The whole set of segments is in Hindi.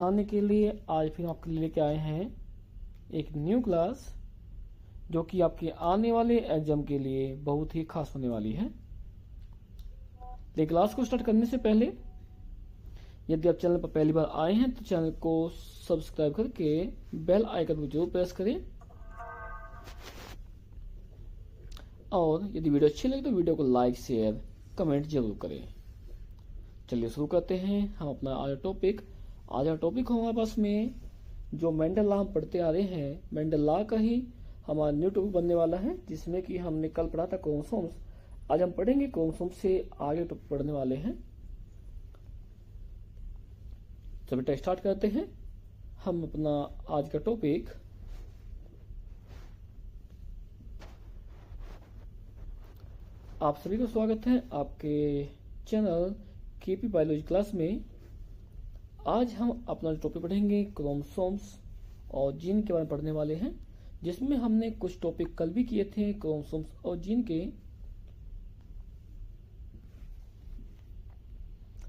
आने के लिए आज फिर आपके लिए लेके आए हैं एक न्यू क्लास जो कि आपके आने वाले एग्जाम के लिए बहुत ही खास होने वाली है। लेकिन क्लास को स्टार्ट करने से पहले यदि आप चैनल पर पहली बार आए हैं तो चैनल को सब्सक्राइब करके बेल आइकन को जरूर प्रेस करें और यदि वीडियो अच्छी लगे तो वीडियो को लाइक शेयर कमेंट जरूर करें। चलिए शुरू करते हैं हम अपना आज का टॉपिक हमारे पास में जो मेंडल लॉ हम पढ़ते आ रहे हैं, मेंडल लॉ का ही हमारा न्यू टॉपिक बनने वाला है, जिसमें कि हमने कल पढ़ा था क्रोमोसोम्स। आज हम पढ़ेंगे क्रोमोसोम्स से आगे टॉपिक पढ़ने वाले हैं। तो बेटा स्टार्ट करते हैं हम अपना आज का टॉपिक। आप सभी का स्वागत है आपके चैनल केपी बायोलॉजी क्लास में। आज हम अपना टॉपिक पढ़ेंगे क्रोमोसोम्स और जीन के बारे में पढ़ने वाले हैं, जिसमें हमने कुछ टॉपिक कल भी किए थे क्रोमोसोम्स और जीन के।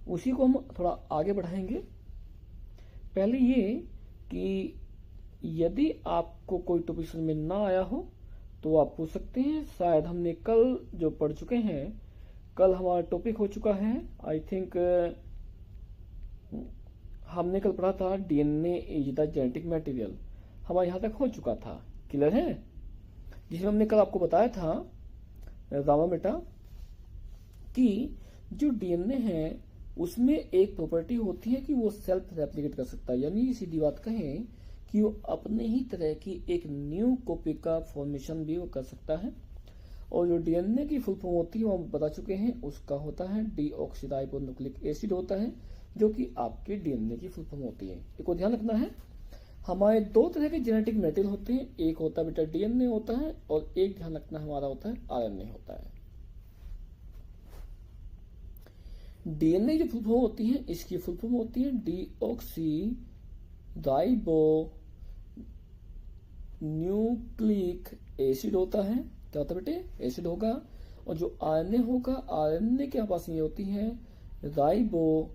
उसी को हम थोड़ा आगे बढ़ाएंगे। पहले ये कि यदि आपको कोई टॉपिक समझ में ना आया हो तो आप पूछ सकते हैं। शायद हमने कल जो पढ़ चुके हैं, कल हमारा टॉपिक हो चुका है, आई थिंक हमने कल पढ़ा था DNA is the genetic material. हमारा यहाँ तक हो चुका था, क्लियर है। जिसमें हमने कल आपको बताया था रामा बेटा कि जो डीएनए है उसमें एक प्रॉपर्टी होती है कि वो सेल्फ रेप्लिकेट कर सकता है, यानी सीधी बात कहें कि वो अपने ही तरह की एक न्यू कॉपी का फॉर्मेशन भी वो कर सकता है। और जो डीएनए की फुल फॉर्म होती है वो हम बता चुके हैं, उसका होता है डीऑक्सीराइबोन्यूक्लिक एसिड होता है, जो कि आपके डीएनए की फुल फॉर्म होती है। एक को ध्यान रखना है, हमारे दो तरह के जेनेटिक मटेरियल होते हैं, एक होता है बेटा डीएनए होता है और एक ध्यान रखना हमारा होता है आरएनए होता है। डीएनए जो फुल फॉर्म होती है, इसकी फुल फॉर्म होती है डीऑक्सी राइबो न्यूक्लिक एसिड होता है। क्या होता है बेटे? एसिड होगा। और जो आरएनए होगा, आरएनए के पास ये होती है राइबो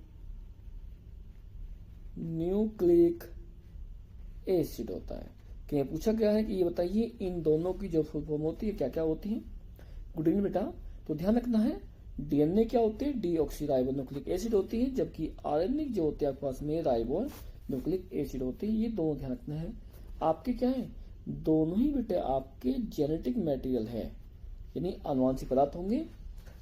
न्यूक्लिक एसिड होता है। क्या पूछा गया है कि ये बताइए इन दोनों की जो फुल फॉर्म होती है क्या क्या होती है। गुड इवनिंग बेटा। तो ध्यान रखना है, डीएनए क्या होते हैं? डीऑक्सीराइबो न्यूक्लिक एसिड होती है, जबकि आरएनए जो होते हैं आपके पास में राइबो न्यूक्लिक एसिड होती है। ये दोनों ध्यान रखना है। आपके क्या है? दोनों ही बेटे आपके जेनेटिक मटेरियल है, यानी आनुवंशिक पदार्थ होंगे,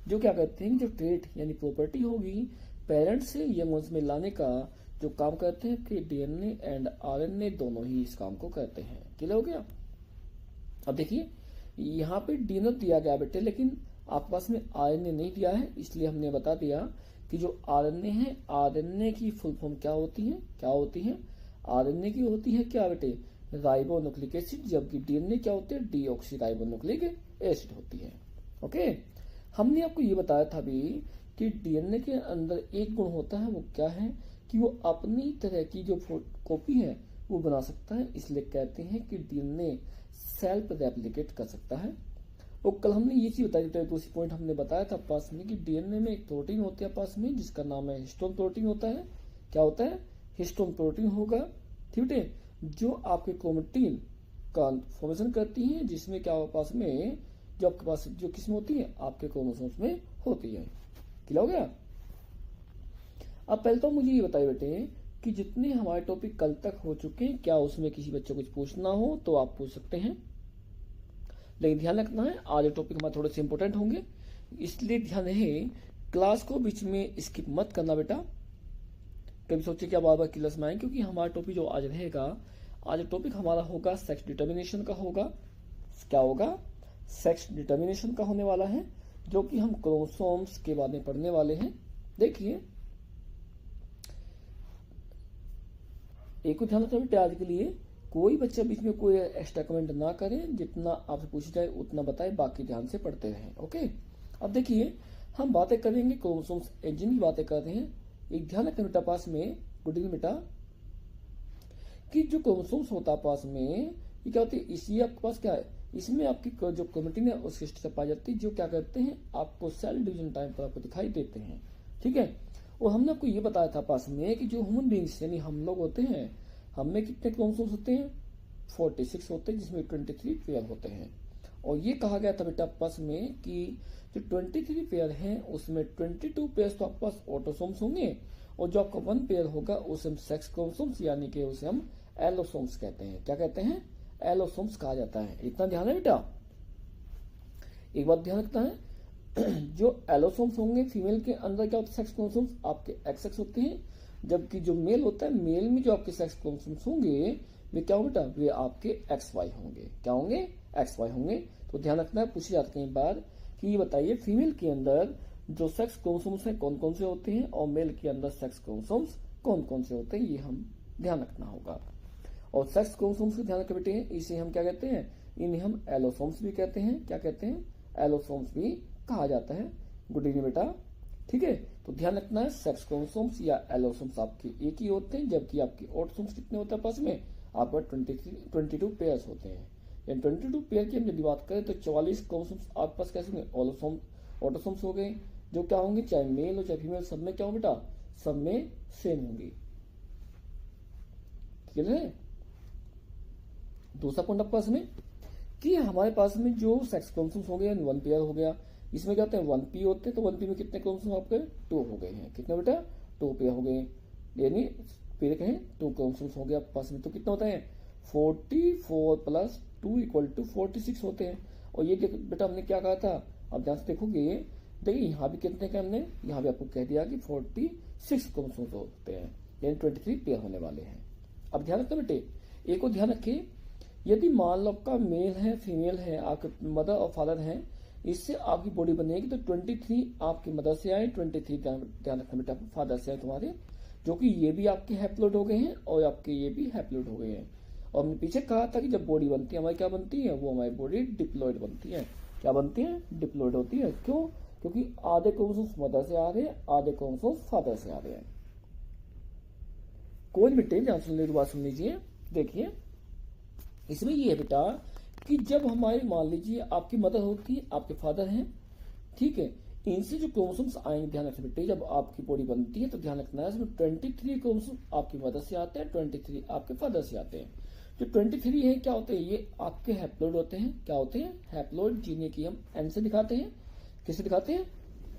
जो क्या करते हैं, जो ट्रेट यानी प्रॉपर्टी होगी पेरेंट से यंग वंश में लाने का जो काम करते हैं कि डीएनए एंड आरएनए दोनों ही इस काम को करते हैं। क्लियर हो गया? अब देखिए यहाँ पे डीएनए दिया गया बेटे, लेकिन आपके पास में आरएनए नहीं दिया है, इसलिए हमने बता दिया कि जो आरएनए है, आरएनए की फुल फॉर्म क्या होती है? क्या होती है? आरएनए की होती है क्या बेटे? राइबो न्यूक्लिक एसिड, जबकि डीएनए क्या होते हैं? डीऑक्सीराइबो न्यूक्लिक एसिड होती है। ओके, हमने आपको ये बताया था भी कि डीएनए के अंदर एक गुण होता है, वो क्या है कि वो अपनी तरह की जो कॉपी है वो बना सकता है, इसलिए कहते हैं कि डीएनए सेल्फ रेप्लिकेट कर सकता है। और कल हमने ये चीज बताई थी, दूसरी पॉइंट हमने बताया था पास में कि डीएनए में एक प्रोटीन होता है पास में, जिसका नाम है हिस्टोन प्रोटीन होता है। क्या होता है? हिस्टोन प्रोटीन होगा, ठीक है, जो आपके क्रोमेटिन का फॉर्मेशन करती है, जिसमें क्या पास में जो आपके पास जो किस्म होती है आपके क्रोमोसोम्स में होती है। क्लियर हो गया? अब पहले तो मुझे ये बताइए बेटे कि जितने हमारे टॉपिक कल तक हो चुके हैं, क्या उसमें किसी बच्चे को कुछ पूछना हो तो आप पूछ सकते हैं। लेकिन ध्यान रखना है आज टॉपिक हमारे थोड़े से इंपॉर्टेंट होंगे, इसलिए ध्यान रहे क्लास को बीच में स्किप मत करना बेटा। कभी सोचे क्या बार बार क्लास में आए, क्योंकि हमारा टॉपिक जो आज रहेगा, आज टॉपिक हमारा होगा सेक्स डिटर्मिनेशन का होगा। क्या होगा? सेक्स डिटर्मिनेशन का होने वाला है, जो कि हम क्रोमोसोम्स के बारे में पढ़ने वाले हैं। देखिए एक ध्यान रखना बेटे, आज के लिए कोई बच्चा बीच में कोई एक्स्ट्रा कमेंट ना करे, जितना आपसे पूछा जाए उतना बताए, बाकी ध्यान से पढ़ते रहें। ओके, अब देखिए हम बातें करेंगे क्रोमोसोम्स जिन की बातें कर रहे हैं। एक ध्यान रखना बेटा पास में, गुड इवनिंग बेटा, कि जो क्रोमोसोम्स होता है पास में ये क्या होती है? इसी आपके पास क्या है, इसमें आपकी जो क्रोमेटिन है उसकी स्ट्रक्चर पाई जाती है, जो क्या करते हैं आपको सेल डिवीजन टाइम पर आपको दिखाई देते हैं। ठीक है, और हमने आपको ये बताया था पास में कि जो ह्यूमन बींग्स यानी हम लोग होते हैं, हमें कितने क्रोमोसोम्स होते हैं? 46 होते हैं, जिसमें 23 पेयर होते हैं। और ये कहा गया था बेटा आपस में कि जो 23 पेयर हैं उसमें 22 पेयर तो आपके पास ऑटोसोम्स होंगे, और जो आपका 1 पेयर होगा उसे हम सेक्स क्रोमोसोम्स यानी कि उसे हम एलोसोम्स कहते हैं। क्या कहते हैं? एलोसोम्स कहा जाता है। इतना ध्यान है बेटा। एक बात ध्यान रखना है, जो एलोसोम्स होंगे फीमेल के अंदर क्या होता है? सेक्स क्रोमोसोम्स आपके XX होते हैं, जबकि जो मेल होता है मेल में जो आपके सेक्स क्रोमोसोम्स होंगे वे क्या होंगे बेटा? वे आपके XY होंगे। क्या होंगे? XY होंगे। तो ध्यान रखना है, पूछी जाती है कई बार कि ये बताइए फीमेल के अंदर जो सेक्स क्रोमोसोम्स हैं कौन कौन से होते हैं और मेल के अंदर सेक्स क्रोमोसोम्स कौन कौन से होते हैं, ये हम ध्यान रखना होगा। और सेक्स क्रोमोसोम्स को ध्यान रखें बेटे, इसे हम क्या कहते हैं? इन्हें हम एलोसोम्स भी कहते हैं। क्या कहते हैं? एलोसोम्स भी कहा जाता है। गुड इवनिंग बेटा। ठीक है, तो ध्यान रखना है सेक्स क्रोमोसोम्स या एलोसोम्स आपके एक ही होते हैं, जबकि आपके ऑटोसोम्स कितने होते हैं पास में? आपका 22 पेयर्स होते हैं। यानी 22 पेयर की हम यदि बात करें तो 44 क्रोमोसोम्स आपके पास कैसे होंगे? ऑटोसोम्स हो गए, जो क्या होंगे? चाहे मेल हो चाहे फीमेल, सब में क्या हो बेटा? सब में सेम होंगी। क्लियर है? दूसरा पॉइंट आपके पास में कि हमारे पास में जो सेक्स क्रोमोसोम्स हो गए 1 पेयर हो गया, इसमें क्या होते हैं? 1p होते हैं, तो 1p में कितने क्रोमोसोम आपके? 2 हो गए हैं। कितने बेटा? 2 पेयर हो गए, यानी पेयर कहें 2 क्रोमोसोम्स हो गया आपके पास में। तो कितना होता है? 44 प्लस 2 इक्वल टू 46 होते हैं। और ये बेटा हमने क्या कहा था? आप ध्यान से देखोगे, देखिए यहाँ भी कितने का हमने यहाँ भी आपको कह दिया कि 46 क्रोमोसोम्स होते हैं, यानी 23 पेयर होने वाले हैं। अब ध्यान रखना बेटे, एक और ध्यान रखिए, यदि मान लो आपका मेल है फीमेल है, आपके मदर और फादर हैं, इससे आपकी बॉडी बनेगी तो 23 आपकी मदर से आए, 23 ध्यान रखना बेटा फादर से आए तुम्हारे, जो कि ये भी आपके हैप्लॉइड हो गए हैं और आपके ये भी हैप्लॉइड हो गए हैं। और हमने पीछे कहा था कि जब बॉडी बनती है हमारी क्या बनती है? वो हमारी बॉडी डिप्लॉइड बनती है। क्या बनती है? डिप्लॉइड होती है। क्यों? क्योंकि आधे क्रोमोसोम्स मदर से आ रहे हैं, आधे क्रोमोसोम्स फादर से आ रहे हैं। कोई बेटे ध्यान सुन लीजिए, बात सुन लीजिए। देखिए इसमें ये है बेटा कि जब हमारे मान लीजिए आपकी मदर होती है, आपके फादर हैं, ठीक है, इनसे जो क्रोमोसोम्स आएंगे, ध्यान रखना बेटे, जब आपकी बॉडी बनती है तो ध्यान रखना है इसमें 23 क्रोमोसोम आपकी मदर से आते हैं, 23 आपके फादर से आते हैं। जो 23 है क्या होते हैं? ये आपके हैप्लॉइड होते हैं। क्या होते हैं? हैप्लॉइड, जिन्हें की हम एन से दिखाते हैं। किससे दिखाते हैं?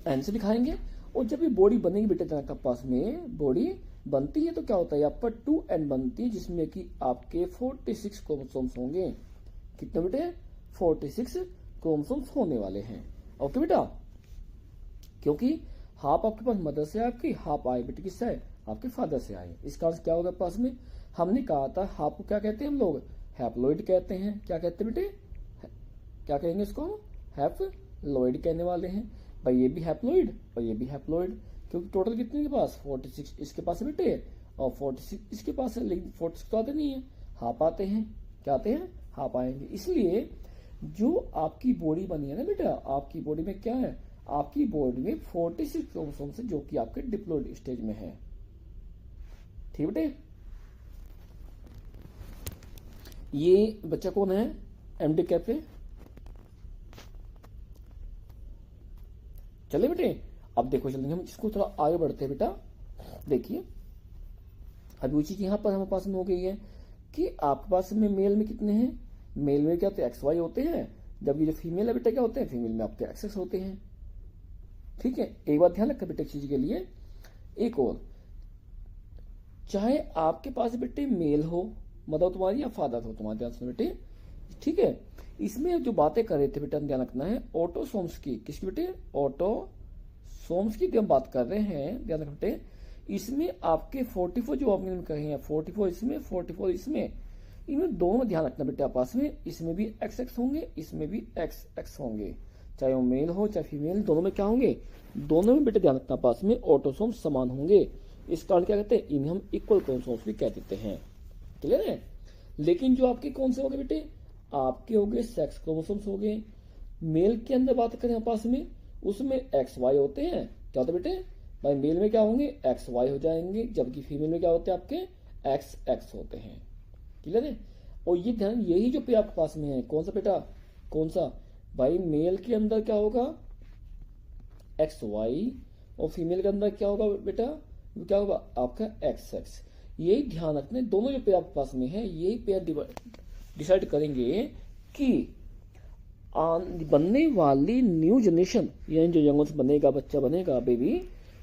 एन से दिखाएंगे। और जब ये बॉडी बनेगी बेटे आपके पास में बॉडी बनती है तो क्या होता है? यहाँ पर 2n बनती है, जिसमें कि आपके 46 क्रोमोसोम्स होंगे। कितने बेटे? 46 क्रोमोसोम्स होने वाले हैं। ओके बेटा, क्योंकि हाफ आपके पास मदर से आपकी, हाफ आए बेटे किससे आए? आपके फादर से आए। इसका अर्थ क्या होगा पास में? हमने कहा था हाफ को क्या कहते हैं हम लोग? हैप्लॉइड कहते हैं। क्या कहते हैं बेटे? क्या कहेंगे इसको? हैप्लॉइड कहने वाले हैं। भाई ये भी हैप्लॉइड और ये भी हैप्लॉइड, क्योंकि टोटल कितने के पास? 46 इसके पास है बेटे और 46 इसके पास है, लेकिन 46 तो आते नहीं है, हाफ आते हैं। क्या आते हैं? हाफ आएंगे। इसलिए जो आपकी बॉडी बनी है ना बेटा, आपकी बॉडी में क्या है? आपकी बॉडी में 46 क्रोमोसोम है, जो कि आपके डिप्लॉइड स्टेज में है। ठीक बेटे, ये बच्चा कौन है? MD cafe. चले बेटे, अब देखो चलेंगे हम इसको थोड़ा आगे बढ़ते हैं बेटा। देखिए अभी वो चीज यहां पर हमारे पास में हो गई है कि आपके पास में मेल में कितने हैं? मेल में क्या होते हैं? XY होते हैं, जबकि जो फीमेल है बेटा क्या होते हैं? फीमेल में आपके XX होते हैं। ठीक है, एक बात ध्यान रखा बेटे चीज के लिए। एक और, चाहे आपके पास बेटे मेल हो, मदर तुम्हारी, या फादर हो तुम्हारे, ध्यान सुनो बेटे। ठीक है, इसमें जो बातें कर रहे थे बेटा ध्यान रखना है ऑटोसोम्स की। किसकी बेटे? ऑटोसोम्स की हम बात कर रहे हैं, ध्यान रखना बेटे। इसमें आपके 44 जो आपने कहे हैं, 44 इसमें 44 इसमें, इनमें दोनों में ध्यान रखना बेटे आपस में, इसमें भी XX होंगे, इसमें भी XX होंगे, चाहे वो मेल हो चाहे फीमेल, दोनों में क्या होंगे? दोनों में बेटे ध्यान रखना आपस में ऑटोसोम्स समान होंगे। इस कारण क्या कहते हैं? इन्हें हम इक्वल क्रोमोसोम्स भी कह देते हैं। क्लियर है? लेकिन जो आपके कौन से हो गए बेटे? आपके हो गए सेक्स क्रोमोसोम्स हो गए। मेल के अंदर बात करें आपस में, उसमें XY होते हैं। क्या होता है बेटे? भाई मेल में क्या होंगे? XY हो जाएंगे, जबकि फीमेल में क्या होते हैं? आपके XX होते हैं। क्लियर है? और ये ध्यान, यही जो पे आपके पास में है, कौन सा बेटा? कौन सा? भाई मेल के अंदर क्या होगा? XY, और फीमेल के अंदर क्या होगा बेटा, क्या होगा आपका XX। यही ध्यान रखना, दोनों जो पेयर आपके पास में है यही पेयर डिसाइड करेंगे कि बनने वाली न्यू जनरेशन, यानी जो यंग से बनेगा, बच्चा बनेगा, बेबी,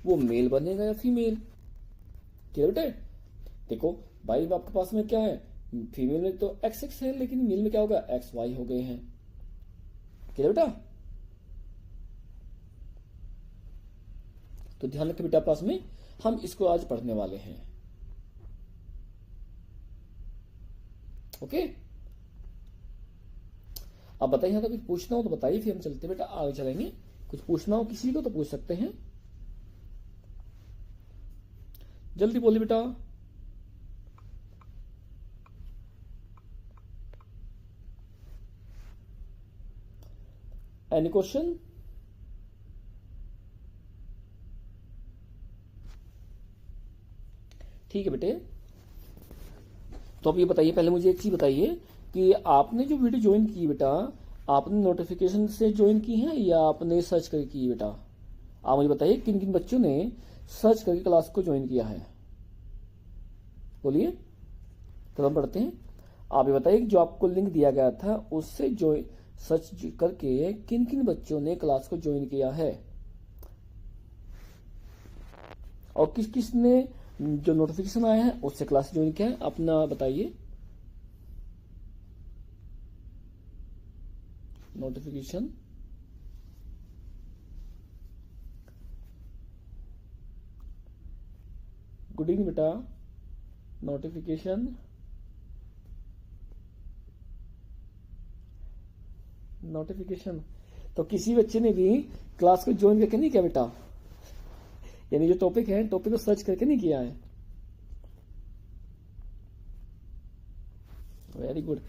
वो मेल बनेगा या फीमेल। क्लियर बेटे? देखो भाई आपके पास में क्या है, फीमेल में तो XX है, लेकिन मेल में क्या होगा XY हो गए हैं। क्लियर बेटा? तो ध्यान रखें बेटा, पास में हम इसको आज पढ़ने वाले हैं। ओके, अब बताइए, यहाँ तो कुछ पूछना हो तो बताइए, फिर हम चलते बेटा आगे चलेंगे। कुछ पूछना हो किसी को तो पूछ सकते हैं, जल्दी बोलिए बेटा। Any question? ठीक है बेटे, तो अब ये बताइए, पहले मुझे एक चीज बताइए कि आपने जो वीडियो ज्वाइन की बेटा, आपने नोटिफिकेशन से ज्वाइन की है या आपने सर्च करके की बेटा? आप मुझे बताइए किन किन बच्चों ने सर्च करके क्लास को ज्वाइन किया है, बोलिए, तो हम पढ़ते हैं। आप ये बताइए जो आपको लिंक दिया गया था उससे जो सर्च करके किन किन बच्चों ने क्लास को ज्वाइन किया है, और किस किस ने जो नोटिफिकेशन आया है उससे क्लास ज्वाइन किया है, अपना बताइए। नोटिफिकेशन, गुड इवनिंग बेटा। नोटिफिकेशन, नोटिफिकेशन, तो किसी बच्चे ने भी क्लास को ज्वाइन करके नहीं किया बेटा, यानी जो टॉपिक है टॉपिक को सर्च करके नहीं किया है। वेरी गुड,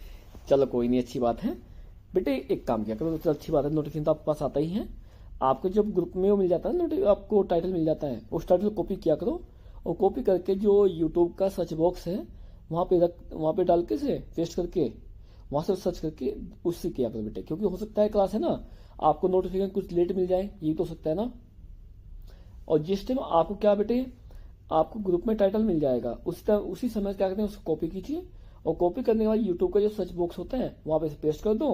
चलो कोई नहीं, अच्छी बात है बेटे। एक काम किया करो, तो अच्छी बात है, नोटिफिकेशन तो आपके पास आता ही है। आपको जब ग्रुप में वो मिल जाता है ना, आपको टाइटल मिल जाता है, उस टाइटल को कॉपी किया करो, और कॉपी करके जो यूट्यूब का सर्च बॉक्स है वहां पे डाल के से पेस्ट करके वहां से सर्च करके उससे किया करो बेटे, क्योंकि हो सकता है क्लास है ना, आपको नोटिफिकेशन कुछ लेट मिल जाए, ये तो हो सकता है ना। और जिस टाइम आपको क्या बेटे, आपको ग्रुप में टाइटल मिल जाएगा, उसी समय क्या करते हैं, उसको कॉपी कीजिए, और कॉपी करने के बाद यूट्यूब का जो सर्च बॉक्स होता है वहां पे पेस्ट कर दो,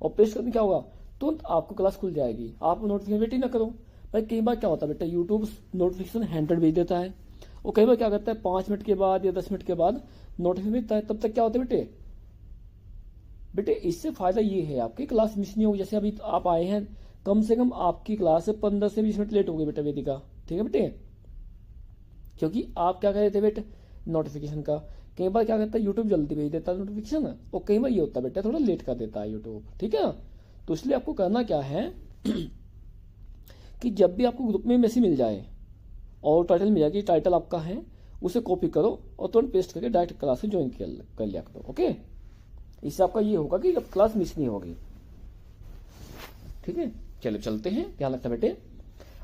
और पेस्ट करने क्या होगा, तुरंत आपको क्लास खुल जाएगी। आप नोटिफिकेशन वेट ही ना करो भाई। कई बार क्या होता है बेटा, यूट्यूब नोटिफिकेशन 100 भेज देता है, और कई बार क्या करता है 5 मिनट के बाद या 10 मिनट के बाद नोटिफिकेशन भेजता है, तब तक क्या होता है बेटे, इससे फायदा ये है आपकी क्लास मिस नहीं होगी। जैसे अभी आप आए हैं, कम से कम आपकी क्लास से 15 से 20 मिनट लेट हो गई बेटा वेदिका, ठीक है बेटे, क्योंकि आप क्या कर रहे थे बेटे, नोटिफिकेशन का। कई बार क्या करता है यूट्यूब जल्दी भेज देता है नोटिफिकेशन, और कई बार ये होता है बेटा थोड़ा लेट कर देता है यूट्यूब, ठीक है। तो इसलिए आपको करना क्या है कि जब भी आपको ग्रुप में मैसेज मिल जाए और टाइटल मिल जाए कि टाइटल आपका है, उसे कॉपी करो और तुरंत पेस्ट करके डायरेक्ट क्लास में ज्वाइन कर लिया करो। ओके, इससे आपका ये होगा कि क्लास मिस नहीं होगी, ठीक है। चलो चलते हैं, ध्यान रखना बेटे।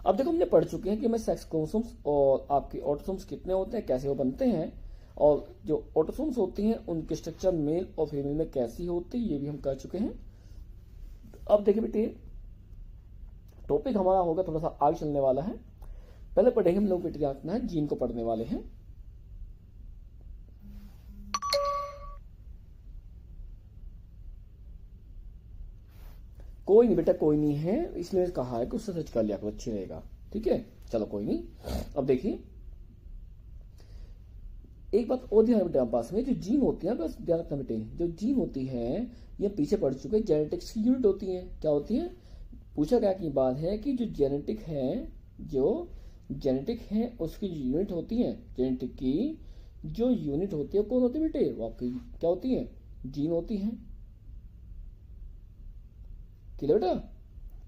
अब देखो हमने पढ़ चुके हैं कि मैं सेक्स क्रोमोसोम्स और आपके ऑटोसोम्स कितने होते हैं, कैसे वो बनते हैं, और जो ऑटोसोम्स होती हैं उनकी स्ट्रक्चर मेल और फीमेल में कैसी होती है, ये भी हम कर चुके हैं। अब देखिए बेटे, टॉपिक हमारा होगा थोड़ा सा आगे चलने वाला है। पहले पढ़ेंगे हम लोग बेटे, जानना है जीन को पढ़ने वाले हैं। कोई नहीं बेटा, कोई नहीं है, इसलिए कहा है कि उससे सर्च कर लिया करो, अच्छी रहेगा, ठीक है। चलो कोई नहीं। अब देखिए एक बात और ध्यान बेटे, पास में जो जीन होती है, बस ध्यान रखना बेटे, जो जीन होती है ये पीछे पढ़ चुके, जेनेटिक्स की यूनिट होती है। क्या होती है, पूछा गया की बात है कि जो जेनेटिक है उसकी यूनिट होती है, जेनेटिक की जो यूनिट होती है कौन होती है बेटे, वाकई क्या होती है, जीन होती है। क्लियर बेटा,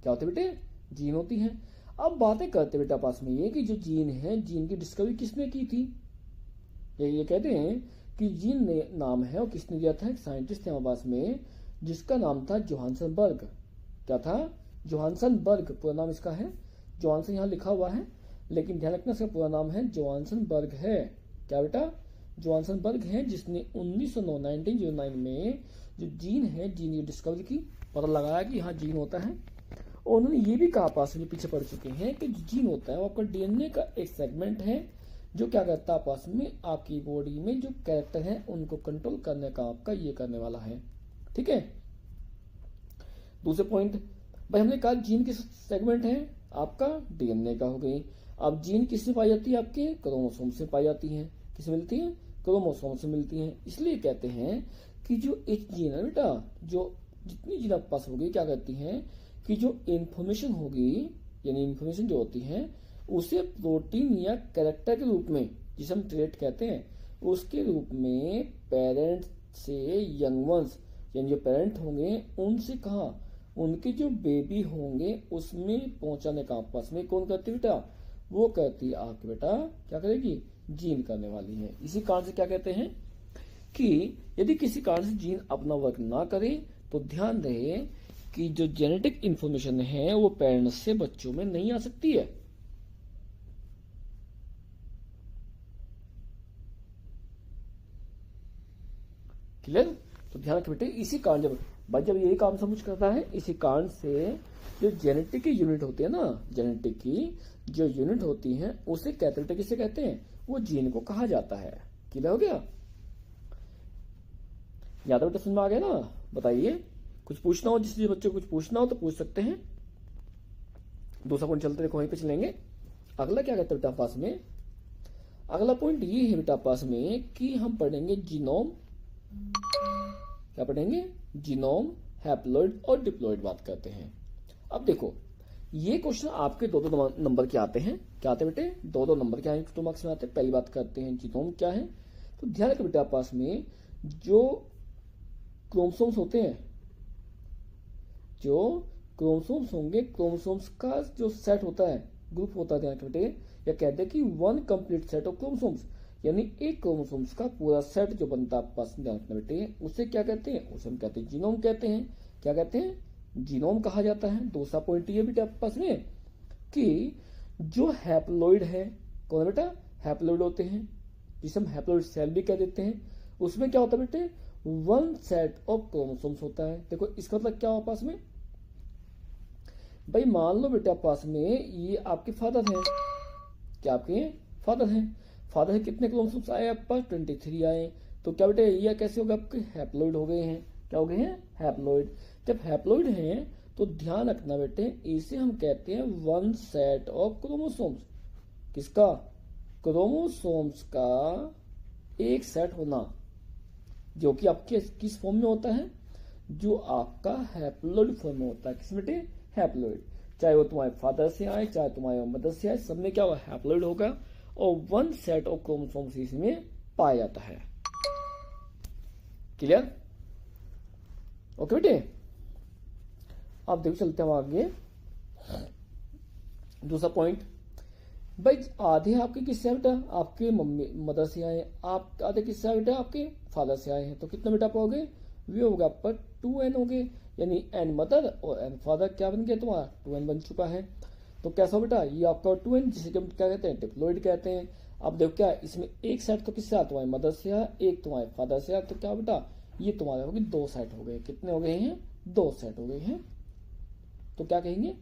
क्या होते बेटे, जीन होती है। अब बातें करते बेटा पास में ये कि जो जीन है, जीन की डिस्कवरी किसने की थी, ये कहते हैं कि जीन ने नाम है और किसने दिया था, एक साइंटिस्ट थे हमारे पास में जिसका नाम था जोहानसन बर्ग। क्या था, जोहानसन बर्ग पूरा नाम इसका है। जोहानसन यहाँ लिखा हुआ है, लेकिन ध्यान रखना इसका पूरा नाम है जोहानसन बर्ग है। क्या बेटा, जोहानसन बर्ग है, जिसने 1909 में जो जीन है, जीन की डिस्कवरी की, पता लगाया कि हाँ जीन होता है, और उन्होंने ये भी कहा, पास में पीछे पढ़ चुके हैं, कि जो जीन होता है वो आपका डीएनए का एक सेगमेंट है जो क्या करता है आपस में आपकी बॉडी में जो कैरेक्टर है उनको कंट्रोल करने का आपका ये करने वाला है। ठीक है। दूसरे पॉइंट, भाई हमने कहा जीन किस सेगमेंट है आपका डीएनए का हो गई। अब जीन किसमें पाई जाती है, आपके क्रोमोसोम से पाई जाती है। किससे मिलती है, क्रोमोसोम से मिलती है। इसलिए कहते हैं कि जो एक जीन है बेटा, जो जितनी जीन आपके पास होगी क्या करती है कि जो इंफॉर्मेशन होगी, यानी इंफॉर्मेशन जो होती है उसे प्रोटीन या कैरेक्टर के रूप में, जिसे हम ट्रेट कहते हैं, उसके रूप में पेरेंट से यंग वंस, यानी जो पेरेंट होंगे उनसे कहा उनके जो बेबी होंगे उसमें पहुंचाने का आपस में कौन करती है बेटा, वो कहती है आपके बेटा क्या करेगी, जीन करने वाली है। इसी कारण से क्या कहते हैं कि यदि किसी कारण से जीन अपना वर्क ना करे तो ध्यान रहे कि जो जेनेटिक इंफॉर्मेशन है वो पेरेंट्स से बच्चों में नहीं आ सकती है। क्लियर। तो ध्यान रखिए बेटे, इसी कारण जब यही काम सब कुछ करता है, इसी कारण से जो जेनेटिक की यूनिट होती है ना, जेनेटिक की जो यूनिट होती है उसे कहते किसे कहते हैं, वो जीन को कहा जाता है। क्लियर हो गया, याद बेटा, समझ में आ गया ना। बताइए, कुछ पूछना हो, जिसलिए बच्चों को कुछ पूछना हो तो पूछ सकते हैं। दूसरा पॉइंट चलते देखो, वहीं पे चलेंगे। अगला क्या कहते हैं बेटा पास में, अगला पॉइंट ये है बेटा पास में कि हम पढ़ेंगे जीनोम, क्या पढ़ेंगे, जीनोम, हैप्लॉइड और डिप्लॉइड बात करते हैं। अब देखो ये क्वेश्चन आपके दो नंबर के आते हैं। क्या आते हैं बेटे, दो नंबर के आएंगे, 2 मार्क्स में आते हैं। पहली बात करते हैं जीनोम क्या है। तो ध्यान रखो बेटा पास में जो क्रोमोसोम्स होते हैं, जो क्रोमोसोम्स होंगे, क्रोमोसोम्स का जो सेट होता है, ग्रुप होता है, ध्यान रखो बेटे, या कहते हैं कि 1 कंप्लीट सेट ऑफ क्रोमोसोम्स, यानी एक क्रोमोसोम्स का पूरा सेट जो बनता है पास में, ध्यान रखना बेटे, उसे क्या कहते हैं, उसे हम कहते हैं जीनोम कहते हैं। क्या कहते हैं, जीनोम कहा जाता है। दूसरा पॉइंट ये बेटा पास में कि जो हैप्लॉइड है, कौन है बेटा, हैप्लॉइड होते हैं, जिसे हम हैप्लॉइड सेल भी कह देते हैं। उसमें क्या होता है बेटे, 1 सेट ऑफ क्रोमोसोम्स होता है। देखो इसका मतलब क्या हुआ पास में, भाई मान लो बेटा पास में ये आपके फादर हैं, क्या आपके फादर हैं, फादर कितने क्रोमोसोम्स आए आपके पास, 23 आए। तो क्या बेटे ये कैसे होगा, आपके हैप्लॉइड हो गए हैं। क्या हो गए हैं, हैप्लॉइड। जब हैप्लॉइड हैं तो ध्यान रखना बेटे, इसे हम कहते हैं 1 सेट ऑफ क्रोमोसोम्स। किसका, क्रोमोसोम्स का एक सेट होना, जो कि आपके किस फॉर्म में होता है, जो आपका हैप्लॉइड फॉर्म में होता है। किस बेटे, हैप्लॉइड। चाहे वो तुम्हारे फादर से आए, चाहे तुम्हारे मदर से आए, सब में क्या होगा, हैप्लॉइड होगा। और 1 सेट ऑफ क्रोमोसोम्स इसमें पाया जाता है। क्लियर, ओके बेटे। आप देखो चलते हैं आगे। दूसरा पॉइंट, भाई आधे आपके किससे बेटा, आपके मम्मी मदर से आए, आप आधे किससे बेटा, आपके फादर से आए हैं। तो कितना बेटा पाओगे, वे होगा आपका 2n हो गए, यानी n मदर और n फादर क्या बन गया तुम्हारा, 2n बन चुका है। तो कैसा बेटा, ये आपका 2n, जिसे हम क्या कहते हैं, डिप्लॉइड कहते हैं। अब देखो क्या इसमें एक सेट तो किससे आया, तुम्हारे मदर से आया, एक तुम्हारे फादर से आया। तो क्या बेटा, ये तुम्हारे होगी 2 सेट हो गए। कितने हो गए हैं, 2 सेट हो गए हैं। तो क्या कहेंगे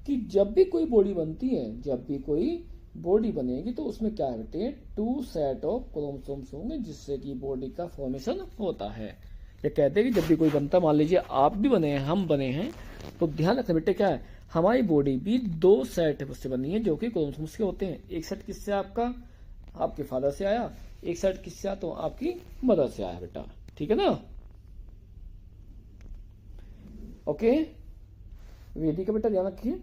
कि जब भी कोई बॉडी बनती है, जब भी कोई बॉडी बनेगी तो उसमें क्या है बेटे, 2 सेट ऑफ क्रोमोसोम्स होंगे, जिससे कि बॉडी का फॉर्मेशन होता है। ये कहते हैं कि जब भी कोई बनता, मान लीजिए आप भी बने हैं, हम बने हैं, तो ध्यान रखना बेटे क्या है, हमारी बॉडी भी 2 सेट से बनी है, जो कि क्रोमोसोम्स के होते हैं। एक सेट किससे आपका, आपके फादर से आया, एक सेट किससे आया, तो आपकी मदर से आया बेटा। ठीक है ना, ओके। वेदिका बेटा ध्यान रखिए,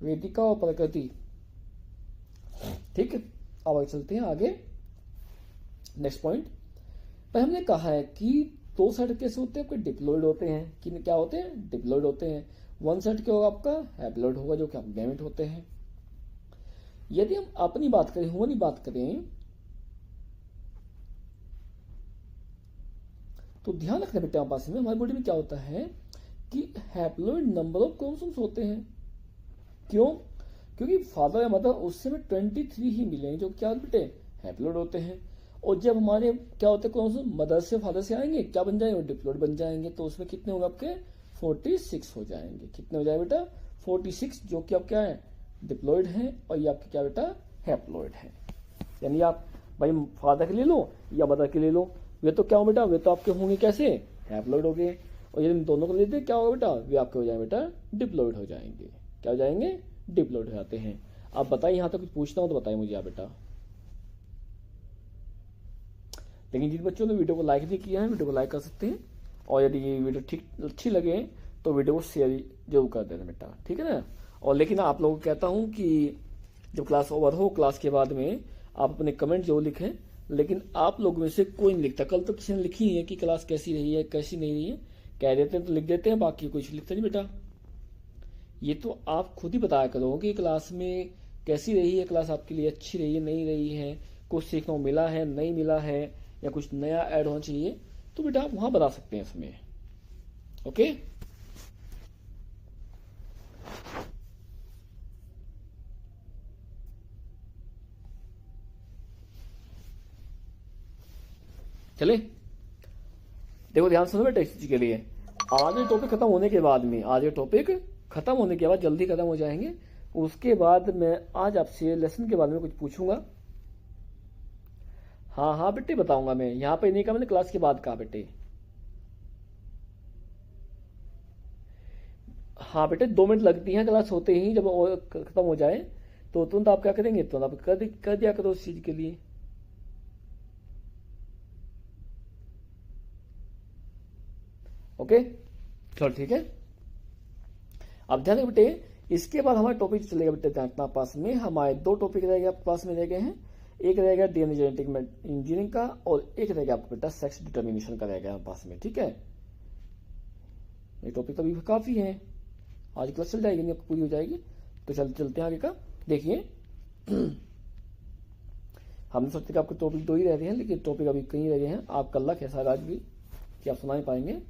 वेदिका और प्रकृति। ठीक है, अब आगे चलते हैं आगे। नेक्स्ट पॉइंट पर हमने कहा है कि 2 सेट कैसे होते हैं, आपके डिप्लॉइड होते हैं। कि क्या होते हैं, डिप्लॉइड होते हैं। 1 सेट क्या होगा आपका, हैप्लॉइड होगा, जो कि आप गैमेट होते हैं। यदि हम अपनी बात करें, ह्यूमन बात करें, तो ध्यान रखना बेटा पास में हमारी बॉडी में क्या होता है कि हैप्लॉइड नंबर ऑफ क्रोमोसोम्स होते हैं। क्यों, क्योंकि फादर या मदर उससे में 23 ही मिले हैं, जो क्या बेटे, हैप्लॉइड होते हैं। और जब हमारे क्या होते हैं क्रोमोसोम, मदर से फादर से आएंगे, क्या बन जाएंगे, डिप्लॉइड बन जाएंगे। तो उसमें कितने होंगे आपके, 46 हो जाएंगे। कितने हो जाए बेटा? 46, जो कि अब क्या है? डिप्लॉयड है, और ये आपके क्या बेटा? हैप्लॉयड है। यानी आप भाई फादर के ले लो या मदर के ले लो, वे तो क्या हो बेटा? वे तो आपके होंगे कैसे? हैप्लॉयड हो गए। और यदि दोनों को लेते क्या होगा बेटा? वे आपके हो जाए बेटा डिप्लॉयड हो जाएंगे। क्या हो जाएंगे? डिप्लॉयड हो जाते हैं। आप बताइए, यहाँ तक कुछ पूछना हो तो बताइए मुझे आप बेटा। लेकिन जिन बच्चों ने वीडियो को लाइक नहीं किया है, वीडियो को लाइक कर सकते हैं, और यदि ये वीडियो ठीक अच्छी लगे तो वीडियो को शेयर जरूर कर देना बेटा, ठीक है ना। और लेकिन आप लोगों को कहता हूँ कि जब क्लास ओवर हो, क्लास के बाद में आप अपने कमेंट जरूर लिखें। लेकिन आप लोग में से कोई नहीं लिखता। कल तो किसी ने लिखी है कि क्लास कैसी रही है कैसी नहीं रही है, कह देते हैं तो लिख देते हैं, बाकी कुछ लिखते नहीं बेटा। ये तो आप खुद ही बताया करो कि क्लास में कैसी रही है, क्लास आपके लिए अच्छी रही है नहीं रही है, कुछ सीखने को मिला है नहीं मिला है, या कुछ नया ऐड होना चाहिए, तो बेटा आप वहां बता सकते हैं इसमें। ओके, चले देखो ध्यान सुनो बेटा इस चीज के लिए। आज ये टॉपिक खत्म होने के बाद में, आज ये टॉपिक खत्म होने के बाद जल्दी खत्म हो जाएंगे, उसके बाद मैं आज आपसे लेसन के बारे में कुछ पूछूंगा। हाँ हाँ बेटे बताऊंगा मैं, यहाँ पे नहीं कहा मैंने, क्लास के बाद कहा बेटे। हाँ बेटे 2 मिनट लगती हैं क्लास होते ही, जब खत्म हो जाए तो तुरंत आप क्या करेंगे, तो आप कर दिया करो उस चीज के लिए। ओके चलो ठीक है। अब ध्यान रखिए बेटे, इसके बाद हमारा टॉपिक चलेगा बेटे अपना पास में, हमारे 2 टॉपिक रहेगा पास में रह गए हैं। एक रहेगा डीएनए जेनेटिक इंजीनियरिंग का, और एक रहेगा आपका बेटा सेक्स डिटर्मिनेशन का रहेगा पास में, ठीक है। ये टॉपिक तो अभी काफी है, आज क्लास चल जाएगी नहीं आपको पूरी हो जाएगी। तो चलते हैं आगे का। देखिए हमने सोचते कि आपके टॉपिक 2 ही रह रहे हैं, लेकिन टॉपिक अभी कहीं रह गए हैं। आपका लक है शायद आज भी कि आप सुना ही पाएंगे।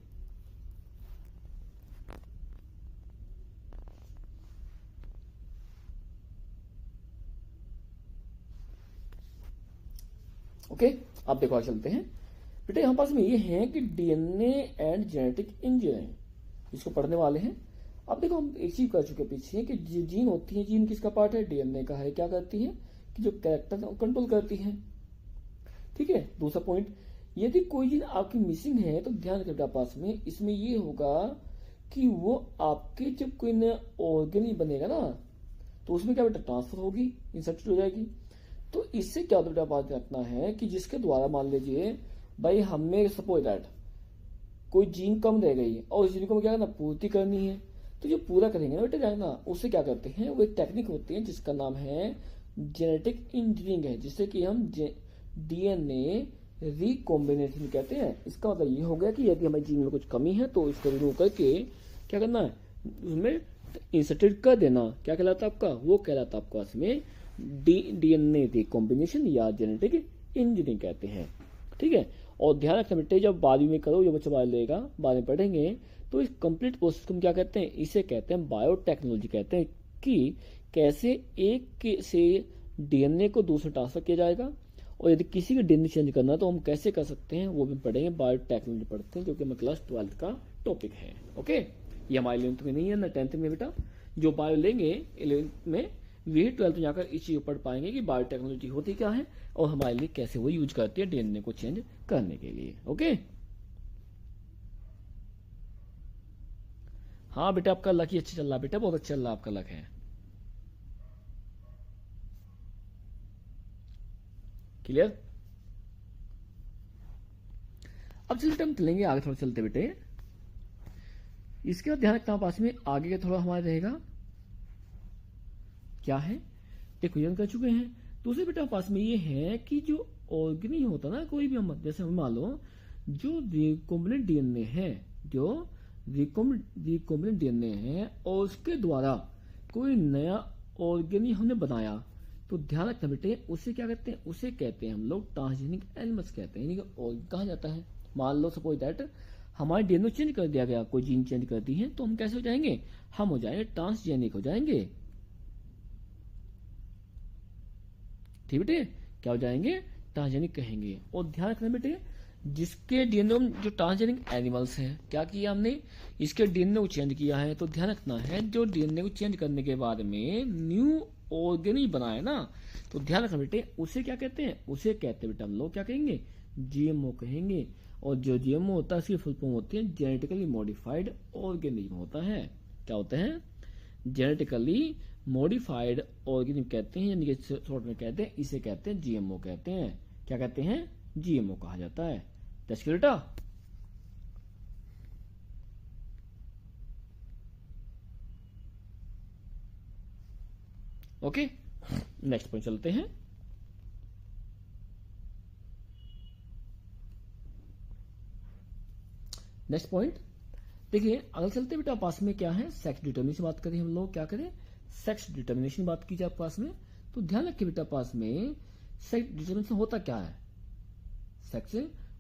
ओके अब देखो आगे चलते हैं बेटे। यहाँ पास में ये है कि डीएनए एंड जेनेटिक इंजीनियरिंग, इसको पढ़ने वाले हैं। अब देखो हम एक चीज कर चुके पीछे कि जीन होती है, जीन किसका पार्ट है? डीएनए का है। क्या करती है कि जो कैरेक्टर कंट्रोल करती है, ठीक है। दूसरा पॉइंट, यदि कोई जीन आपकी मिसिंग है तो ध्यान रखिएगा पास में, इसमें ये होगा कि वो आपके जब कोई नया ऑर्गेन बनेगा ना, तो उसमें क्या बेटा ट्रांसफर होगी, इंसर्टेड हो जाएगी। तो इससे क्या बेटा बात रखना है कि जिसके द्वारा मान लीजिए भाई हमें सपोज दैट कोई जीन कम रह गई और उस जीन को क्या करना, पूर्ति करनी है, तो जो पूरा करेंगे ना बेटा जाना, उससे क्या करते हैं, वो एक टेक्निक होती है जिसका नाम है जेनेटिक इंजीनियरिंग है, जिससे कि हम डीएनए रिकॉम्बिनेशन कहते हैं। इसका मतलब ये हो गया कि यदि हमारे जीन में कुछ कमी है तो इसको रिमूव करके क्या करना है, उसमें इंसर्टेड कर देना। क्या कहलाता है आपका? वो कहलाता है आपका इसमें डीएनए रिकॉम्बिनेशन या जेनेटिक इंजीनियरिंग कहते हैं, ठीक है। और ध्यान रखना बेटे, जब 12वीं में करो, जो बच्चा 12 लेगा, बाद में पढ़ेंगे, तो इस कंप्लीट प्रोसेस को हम क्या कहते हैं, इसे कहते हैं बायोटेक्नोलॉजी कहते हैं, कि कैसे एक से डीएनए को दूसरे ट्रांसफर किया जाएगा, और यदि किसी का डीएनए चेंज करना है तो हम कैसे कर सकते हैं, वो भी पढ़ेंगे। बायोटेक्नोलॉजी पढ़ते हैं, जो कि हमारे क्लास 12 का टॉपिक है। ओके, ये हमारे 11th में नहीं है ना 10th में बेटा। जो बायो लेंगे 11th में, वे 12th में जाकर इस चीज पढ़ पाएंगे कि बायोटेक्नोलॉजी होती क्या है और हमारे लिए कैसे वो यूज करती है डीएनए को चेंज करने के लिए। ओके, हाँ बेटा आपका लक ही अच्छा चल रहा है बेटा, बहुत अच्छा चल रहा है आपका लक है। क्लियर? अब चलते हम चलेंगे आगे, थोड़ा चलते बेटे। इसके बाद ध्यान रखना पास में आगे का थोड़ा हमारा रहेगा क्या है, एक क्वेश्चन कर चुके हैं। दूसरे बेटा पास में ये है कि जो ऑर्गेनी होता ना कोई भी, हम जैसे हम मान लो जो रिकॉम्बिनेंट डीएनए है, जो रिकॉम्बिनेंट डीएनए है और उसके द्वारा कोई नया ऑर्गेनी हमने बनाया, तो ध्यान रखना बेटे उसे क्या कहते हैं, उसे कहते हैं हम लोग ट्रांसजेनिक एनिमल्स कहते हैं, यानी कि ऑर्गन कहा जाता है। मान लो सपोज दैट हमारे डीएनए चेंज कर दिया गया, कोई जीन चेंज कर दी है, तो हम कैसे हो जाएंगे, हम हो जाएंगे ट्रांसजेनिक हो जाएंगे, ठीक बेटे, क्या हो जाएंगे, ट्रांसजेनिक कहेंगे। और ध्यान रखना बेटे, जिसके डीएनए जो ट्रांसजेनिक एनिमल्स हैं, क्या किया हमने, इसके डीएनए को चेंज किया है। तो ध्यान रखना है, जो डीएनए को चेंज करने के बाद में न्यू ऑर्गेनिज बना है ना, तो ध्यान रखना बेटे, उसे क्या कहते हैं, उसे कहते हैं बेटा हम लोग क्या कहेंगे, जीएमओ कहेंगे। और जो जीएमओ होता है उसकी फुल फॉर्म होती है जेनेटिकली मॉडिफाइड ऑर्गेनिज्म होता है। क्या होता है, जेनेटिकली मॉडिफाइड ऑर्गेनिज्म कहते हैं, यानी कि शॉर्ट में कहते हैं, इसे कहते हैं जीएमओ कहते हैं। क्या कहते हैं, जीएमओ कहा जाता है। बेटा ओके, नेक्स्ट पॉइंट चलते हैं। नेक्स्ट पॉइंट देखिए, अगर चलते बेटा पास में क्या है, सेक्स डिटर्मिनेशन बात करें हम लोग, क्या करें, सेक्स डिटर्मिनेशन बात की जाए पास में। तो ध्यान रखिए बेटा पास में सेक्स डिटर्मिनेशन होता क्या है, सेक्स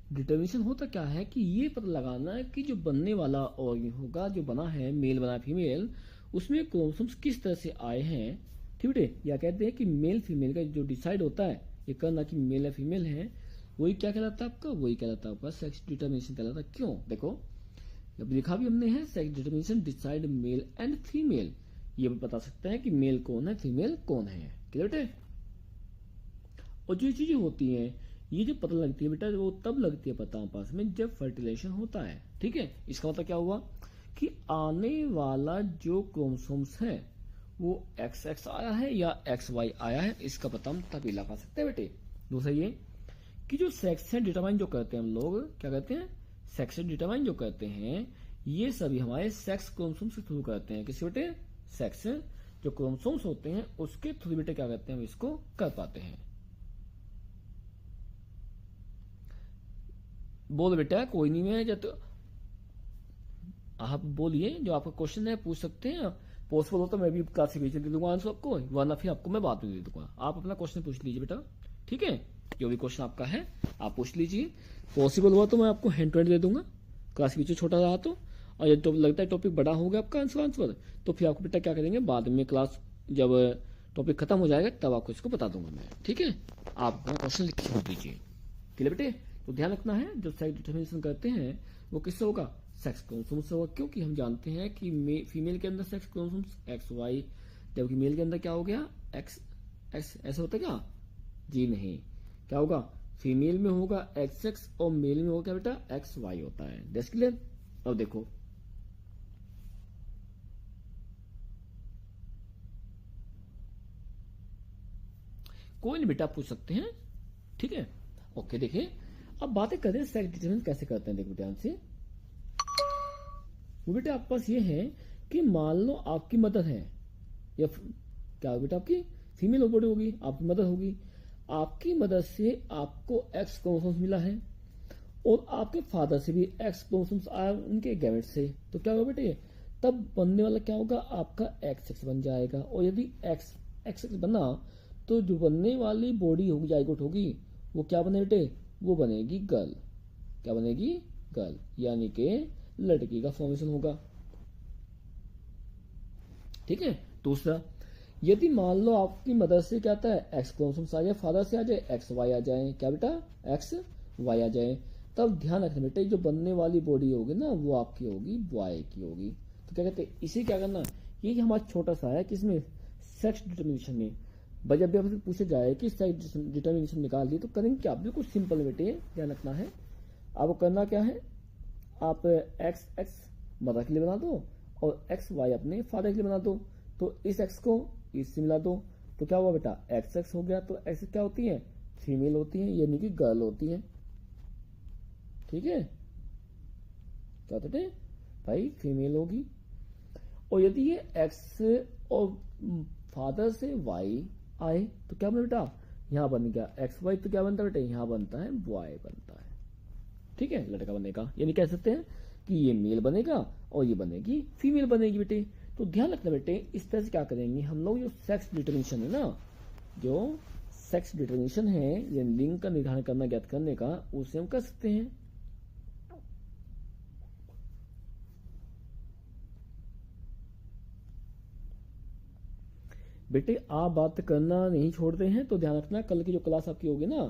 डिटर्मिनेशन होता क्या है कि ये पता लगाना है कि जो बनने वाला ऑर्गन होगा, जो बना है, मेल बना है फीमेल, उसमें क्रोमोसोम्स किस तरह से आए हैं। ठीक बेटे, या कहते हैं कि मेल फीमेल का जो डिसाइड होता है ये करना कि मेल या फीमेल है, वही क्या कहलाता है आपका, वही कहलाता है आपका सेक्स डिटर्मिनेशन कहलाता है। क्यों, देखो अब लिखा भी हमने है, sex determination decide male and female, ये भी बता सकते हैं कि मेल कौन है, फीमेल कौन है। क्लियर बेटे, और जो चीजें होती हैं ये जो पता लगती है बेटा, वो तब लगती है पता पास में जब फर्टिलाइजेशन होता है। ठीक है, इसका मतलब क्या हुआ कि आने वाला जो क्रोमोसोम्स है वो XX आया है या XY आया है, इसका पता हम तभी लगा सकते हैं बेटे। दूसरा ये कि जो सेक्स है डिटरमाइन जो करते हैं हम लोग, क्या कहते हैं, सेक्स डिटरमाइन जो करते हैं, ये सभी हमारे सेक्स क्रोमोसोम्स के थ्रू करते हैं। किसी बेटे, सेक्स जो क्रोमोसोम्स होते हैं उसके थ्रू बेटे क्या करते हैं, हम इसको कर पाते हैं। बोल बेटा, कोई नहीं है, जब आप बोलिए, जो आपका क्वेश्चन है पूछ सकते हैं। पॉसिबल हो तो मैं भी क्लास के बीच में दे दूंगा आंसर आपको, वरना फिर आपको मैं बाद में दे दूंगा। आप अपना क्वेश्चन पूछ लीजिए बेटा, ठीक है, जो भी क्वेश्चन आपका है आप पूछ लीजिए। पॉसिबल हुआ तो मैं आपको हैंड टू हैंड दे दूंगा, क्लास के बीच में छोटा रहा तो। और जब लगता है टॉपिक बड़ा हो गया आपका आंसर, तो फिर आपको बेटा क्या करेंगे, बाद में क्लास जब टॉपिक खत्म हो जाएगा तब आपको इसको बता दूंगा मैं। ठीक है, आप क्वेश्चन लिख के दीजिए। क्लियर बेटे, तो ध्यान रखना है, जो सेक्स डिटर्मिनेशन करते हैं वो किससे होगा, सेक्स क्रोमोसोम्स से होगा। क्योंकि हम जानते हैं कि फीमेल के अंदर सेक्स क्रोमोसोम्स XY, जबकि मेल के अंदर क्या हो गया, X। ऐसा होता है क्या, जी नहीं, क्या होगा, फीमेल में होगा XX और मेल में होगा बेटा XY होता है। That's clear. अब देखो कोई नहीं बेटा, पूछ सकते हैं, ठीक है, ओके। देखिए अब बातें करें सेक्स डिटरमिनेशन कैसे करते हैं, देखो ध्यान से। वो बेटा आपके पास ये है कि मान लो आपकी मदर है, या क्या बेटा आपकी फीमेल बॉडी होगी, आपकी मदर होगी, आपकी मदर से आपको X क्रोमोसोम्स मिला है और आपके फादर से भी X क्रोमोसोम्स आया उनके गैमेट से, तो क्या होगा बेटे, तब बनने वाला क्या होगा, आपका XX बन जाएगा। और यदि XX बना तो जो बनने वाली बॉडी होगी, जाइगोट होगी, वो क्या बने बेटे, वो बनेगी गर्ल। क्या बनेगी, गर्ल, यानी कि लड़की का फॉर्मेशन होगा। ठीक है, दूसरा यदि मान लो आपकी मदर से क्या आता है, X क्रोमोसोम्स आ जाए, फादर से आ जाए XY आ जाए, क्या बेटा XY आ जाए, तब ध्यान रखना बेटे जो बनने वाली बॉडी होगी ना वो आपकी होगी Y की होगी। तो क्या कहते हैं, इसे क्या करना, ये हमारा छोटा सा है किसमें, सेक्स डिटर्मिनेशन में। जब भी आपसे पूछा जाए कि सेक्स डिटर्मिनेशन निकाल दी तो करेंगे क्या, बिल्कुल सिंपल बेटे, ध्यान रखना है। आपको करना क्या है, आप XX मदर के लिए बना दो और XY अपने फादर के लिए बना दो। तो इस X को इससे मिला दो, तो क्या हुआ बेटा, XX हो गया। तो X क्या होती है, फीमेल होती है, यानी कि गर्ल होती है। ठीक है, क्या होते थे भाई, फीमेल होगी। और यदि ये X और फादर से Y आए तो क्या बना बेटा, यहां बन गया XY, तो क्या बनता है बेटा, यहां बनता है Y बनता है। ठीक है, लड़का बनेगा, यानी कह सकते हैं कि ये मेल बनेगा और ये बनेगी फीमेल बनेगी बेटे। तो ध्यान रखना बेटे, इस तरह से क्या करेंगे हम लोग, जो सेक्स डिटर्मिनेशन है ना, जो सेक्स डिटर्मिनेशन है, ये लिंग का निर्धारण करना, ज्ञात करने का, उसे हम कर सकते हैं। बेटे आप बात करना नहीं छोड़ते हैं, तो ध्यान रखना, कल की जो क्लास आपकी होगी ना,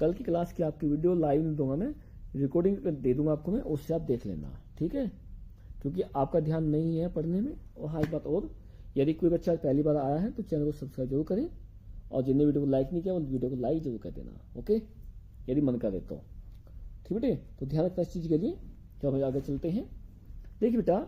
कल की क्लास की आपकी वीडियो लाइव नहीं दूंगा मैं, रिकॉर्डिंग दे दूंगा आपको मैं, उससे आप देख लेना, ठीक है, क्योंकि आपका ध्यान नहीं है पढ़ने में। और हाँ एक बात और, यदि कोई बच्चा पहली बार आया है तो चैनल को सब्सक्राइब जरूर करें, और जिन्हें वीडियो को लाइक नहीं किया उन वीडियो को लाइक जरूर कर देना, ओके, यदि मन करे तो, ठीक बेटे। तो ध्यान रखना इस चीज़ के लिए। तो हम आगे चलते हैं। देखिए बेटा,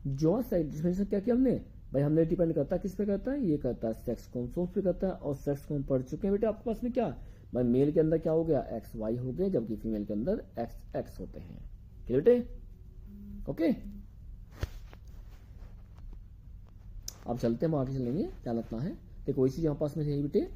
जो डिफिनेशन क्या किया हमने भाई, हमने डिपेंड करता है किस पे करता है, ये करता है सेक्स क्रोमोसोम्स पे करता है, और सेक्स को हम पढ़ चुके हैं बेटा आपके पास में क्या भाई, मेल के अंदर क्या हो गया एक्स वाई हो गए, जबकि फीमेल के अंदर एक्स एक्स होते हैं, ठीक बेटे, ओके। अब चलते हैं, हम आगे चलेंगे, ध्यान रखना है। देखो वही चीज यहाँ पास में है बेटे,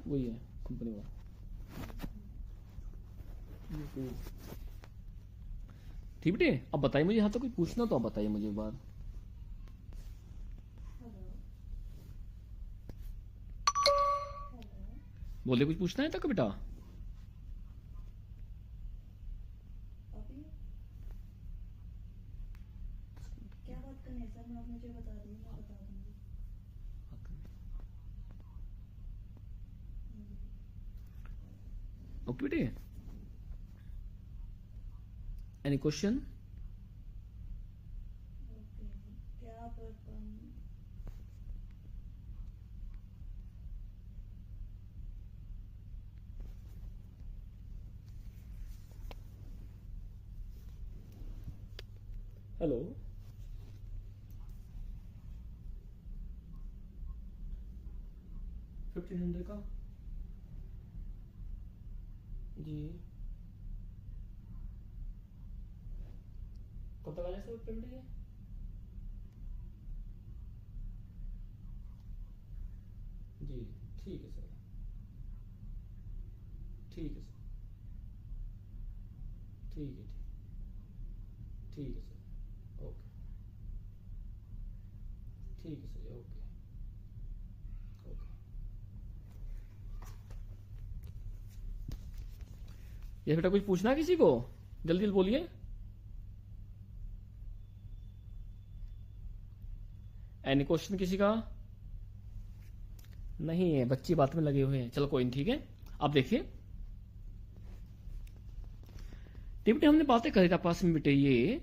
वही है कंपनी वाला। ठीक बेटे, अब बताइए मुझे, यहाँ तो कुछ पूछना तो आप बताइए मुझे एक बार। बोले कुछ पूछना है तक बेटा? क्या बात करनी है सर, आप मुझे बता दीजिए, मैं बता दूंगी। ओके बेटे, एनी क्वेश्चन? ओके, क्या बर्तन? हेलो, $1500 का जी, कब तक आ जाए सर पेमेंट ये? जी ठीक है सर, ठीक है सर, ठीक है, ठीक है सर, ओके, ठीक है सर, ओके ओके। ये बेटा कुछ पूछना है किसी को? जल्दी जल्दी बोलिए। एनी क्वेश्चन किसी का? नहीं है, बच्चे बात में लगे हुए हैं, चलो कोई नहीं, ठीक है। अब देखिए बेटे, हमने बातें करी था पास में बेटे ये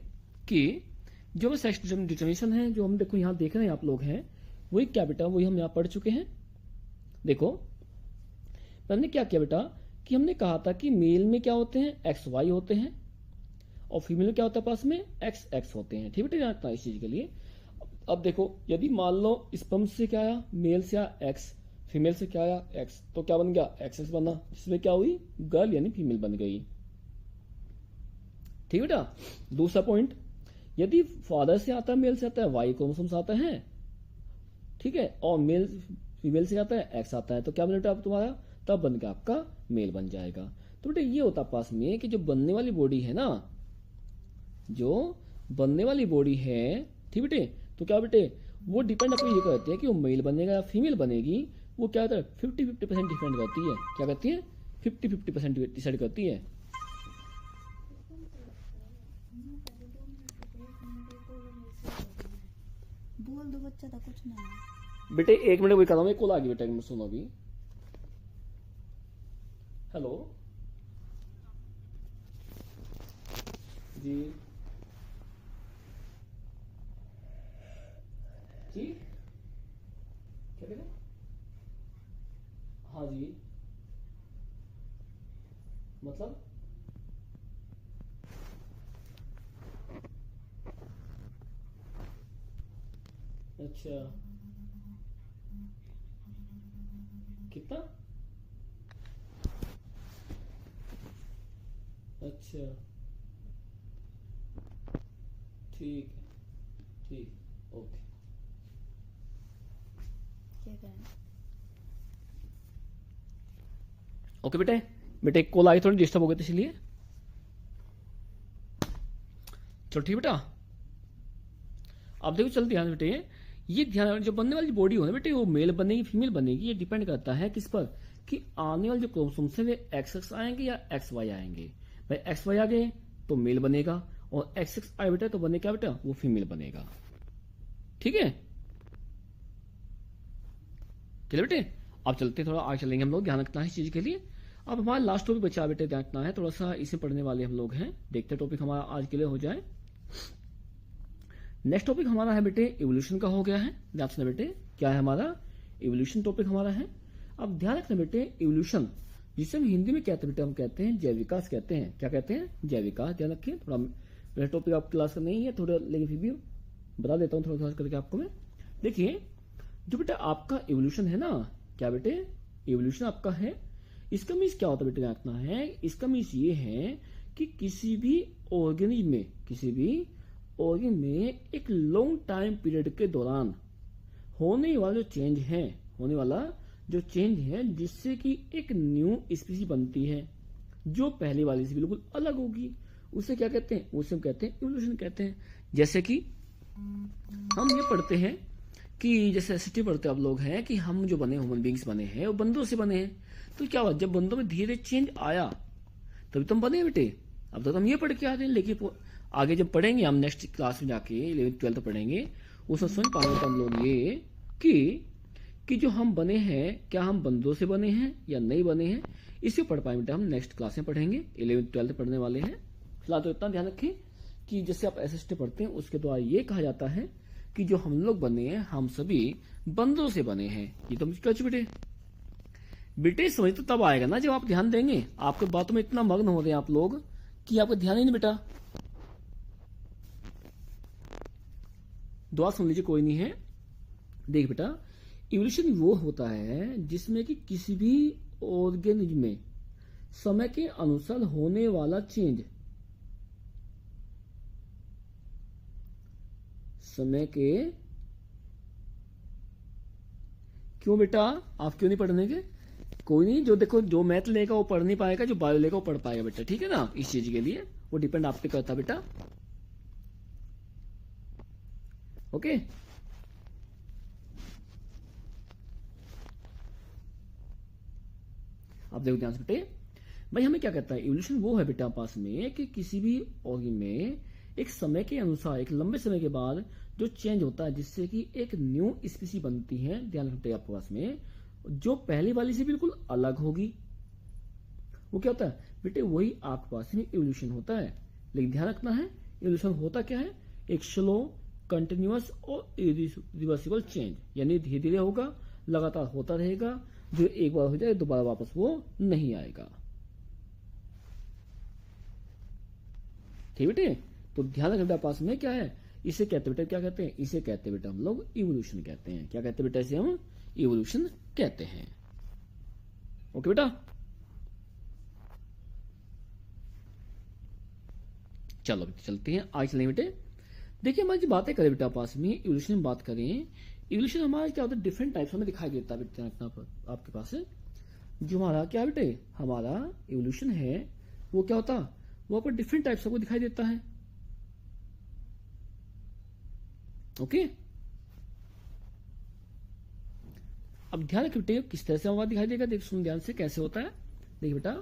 कि जो सेक्स डिटर्मिनेशन है, जो हम देखो यहां देख रहे हैं आप लोग हैं, वही क्या बेटा, वही हम यहां पढ़ चुके हैं। देखो हमने क्या किया बेटा कि हमने कहा था कि मेल में क्या होते हैं एक्स वाई होते हैं, और फीमेल में क्या होता है पास में एक्स एक्स होते हैं, ठीक बेटे, जानता इस चीज के लिए। अब देखो यदि मान लो स्पर्म से क्या आया, मेल से आया एक्स, फीमेल से क्या आया एक्स, तो क्या बन गया एक्स एक्स बना, जिसमें क्या हुई गर्ल यानी फीमेल बन गई, ठीक बेटा। दूसरा पॉइंट, यदि फादर से आता है मेल से आता है वाई क्रोमोसोम से आता है, ठीक है, और मेल फीमेल से आता है एक्स आता है, तो क्या बनेगा तुम्हारा, तब बन के आपका मेल बन जाएगा। तो बेटे ये होता पास में कि जो बनने वाली बॉडी है ना, जो बनने वाली बॉडी है, ठीक बेटे, तो क्या बेटे वो डिपेंड अपन ये करती है कि वो मेल बनेगा या फीमेल बनेगी, वो क्या होता है 50-50% डिपेंड करती है, क्या करती है 50-50% डिसाइड करती है। बोल दो, बच्चा था कुछ ना। बेटे 1 मिनट वही कर रहा हूँ, कॉल आ गई बेटा, 1 मिनट सुनो अभी। हेलो जी, जी क्या कह रहे? हाँ जी, मतलब अच्छा, कितना? अच्छा ठीक है, ठीक, ओके। क्या करें? ओके बेटे, बेटे एक कॉल आई थोड़ी डिस्टर्ब हो गई थी इसलिए, चलो ठीक बेटा। अब देखो चल ध्यान बेटे, ये ध्यान जो बनने वाली बॉडी हो ना बेटे, वो मेल बनेगी फीमेल बनेगी, ये डिपेंड करता है किस पर कि आने वाले जो क्रोमोसोम्स हैं वे XX आएंगे या XY आएंगे। भाई XY आ गए तो मेल बनेगा, और XX आए बेटा तो बने क्या बेटा, वो फीमेल बनेगा। ठीक है, चलिए बेटे अब चलते हैं, थोड़ा आगे चलेंगे हम लोग, ध्यान रखना है इस चीज के लिए। अब हमारा लास्ट टॉपिक बचा बेटे, ध्यान रखना है, थोड़ा सा इसे पढ़ने वाले हम लोग हैं, देखते हैं टॉपिक हमारा आज के लिए हो जाए। नेक्स्ट टॉपिक हमारा है बेटे इवोल्यूशन का हो गया है। ध्यान से बेटे क्या है हमारा, इवोल्यूशन टॉपिक हमारा है। अब ध्यान रखना बेटे इवोल्यूशन जिसे हम हिंदी में कहते हैं बेटे, हम कहते हैं जैव विकास कहते हैं। क्या कहते हैं, जैव विकास। ध्यान रखिए, थोड़ा मेरा टॉपिक आप क्लास का नहीं है थोड़ा, लेकिन फिर भी बता देता हूँ थोड़ा थोड़ा करके आपको मैं। देखिए जो बेटा आपका इवोल्यूशन है ना, क्या बेटे इवोल्यूशन आपका है, इसका मीन्स क्या होता है बेटे, रखना है, इसका मीन्स ये है कि किसी भी ऑर्गेनिज्म में, किसी भी ऑर्गेनिज्म में एक लॉन्ग टाइम पीरियड के दौरान होने वाला जो चेंज है, होने वाला जो चेंज है जिससे कि एक न्यू स्पीसीज बनती है जो पहले वाली से बिल्कुल अलग होगी, उसे क्या कहते हैं, उसे हम कहते हैं इवोल्यूशन कहते हैं। जैसे कि हम ये पढ़ते हैं कि जैसे एसटी पढ़ते आप लोग हैं कि हम जो बने ह्यूमन बींग्स बने हैं वो बंदरों से बने हैं। तो क्या हुआ, जब बंदरों में धीरे चेंज आया तभी तो हम बने बेटे। अब तक हम ये पढ़ के आ रहे हैं, लेकिन आगे जब पढ़ेंगे हम नेक्स्ट क्लास में जाके 11th 12th पढ़ेंगे, उसमें समझ पाएंगे तो हम लोग ये कि जो हम बने हैं क्या हम बंदरों से बने हैं या नहीं बने हैं, इसे पढ़ पाएंगे बेटा हम नेक्स्ट क्लास में पढ़ेंगे, 11th 12th पढ़ने वाले हैं। फिलहाल तो इतना ध्यान रखें कि जैसे आप एसएसटी पढ़ते हैं उसके द्वारा ये कहा जाता है कि जो हम लोग बने हैं हम सभी बंदरों से बने हैं। ये तो मुझे बेटे बेटे समझ तो तब आएगा ना जब आप ध्यान देंगे। आपके बातों में इतना मग्न हो रहे हैं आप लोग कि आपका ध्यान ही नहीं बेटा। दुआ सुन लीजिए, कोई नहीं है। देख बेटा इवोल्यूशन वो होता है जिसमें कि किसी भी ऑर्गेनिज्म में समय के अनुसार होने वाला चेंज, समय के, क्यों बेटा आप क्यों नहीं पढ़ने के, कोई नहीं, जो देखो जो मैथ लेगा वो पढ़ नहीं पाएगा, जो बायो लेगा वो पढ़ पाएगा बेटा, ठीक है ना। इस चीज के लिए वो डिपेंड आप पे करता बेटा, ओके। आप देखो ध्यान से बेटे, भाई हमें क्या कहता है, इवोल्यूशन वो है बेटा पास में कि किसी भी ऑर्गेनिज्म में एक समय के अनुसार, एक लंबे समय के बाद जो चेंज होता है जिससे कि एक न्यू स्पीसी बनती है, ध्यान रखते हैं आपके पास में, जो पहले वाली से बिल्कुल अलग होगी, वो क्या होता है बेटे, वही आपके पास में इवोल्यूशन होता है। लेकिन ध्यान रखना है इवोल्यूशन होता क्या है, एक स्लो, कंटिन्यूअस और रिवर्सिबल चेंज, यानी धीरे धीरे होगा, लगातार होता रहेगा, जो एक बार हो जाए दोबारा वापस वो नहीं आएगा। ठीक बेटे, तो ध्यान रखना पास में क्या है, इसे कहते बेटा, क्या कहते हैं, इसे कहते बेटा हम लोग इवोल्यूशन कहते हैं। क्या कहते बेटा, इसे हम इवोल्यूशन कहते हैं। ओके बेटा, चलो चलते हैं आगे चलेंगे बेटे। देखिए हमारी जो बातें करें बेटा पास में इवोल्यूशन में बात करें, इवोल्यूशन हमारा क्या होता है, डिफरेंट टाइप्स में दिखाई देता है बेटा आपके पास है। जो हमारा क्या बेटे, हमारा इवोल्यूशन है वो क्या होता, वो पर डिफरेंट टाइप्स को दिखाई देता है, ओके। अब ध्यान रखिए बेटे किस तरह से हमारा दिखाई देगा, देख सुन ध्यान से कैसे होता है। देखिए बेटा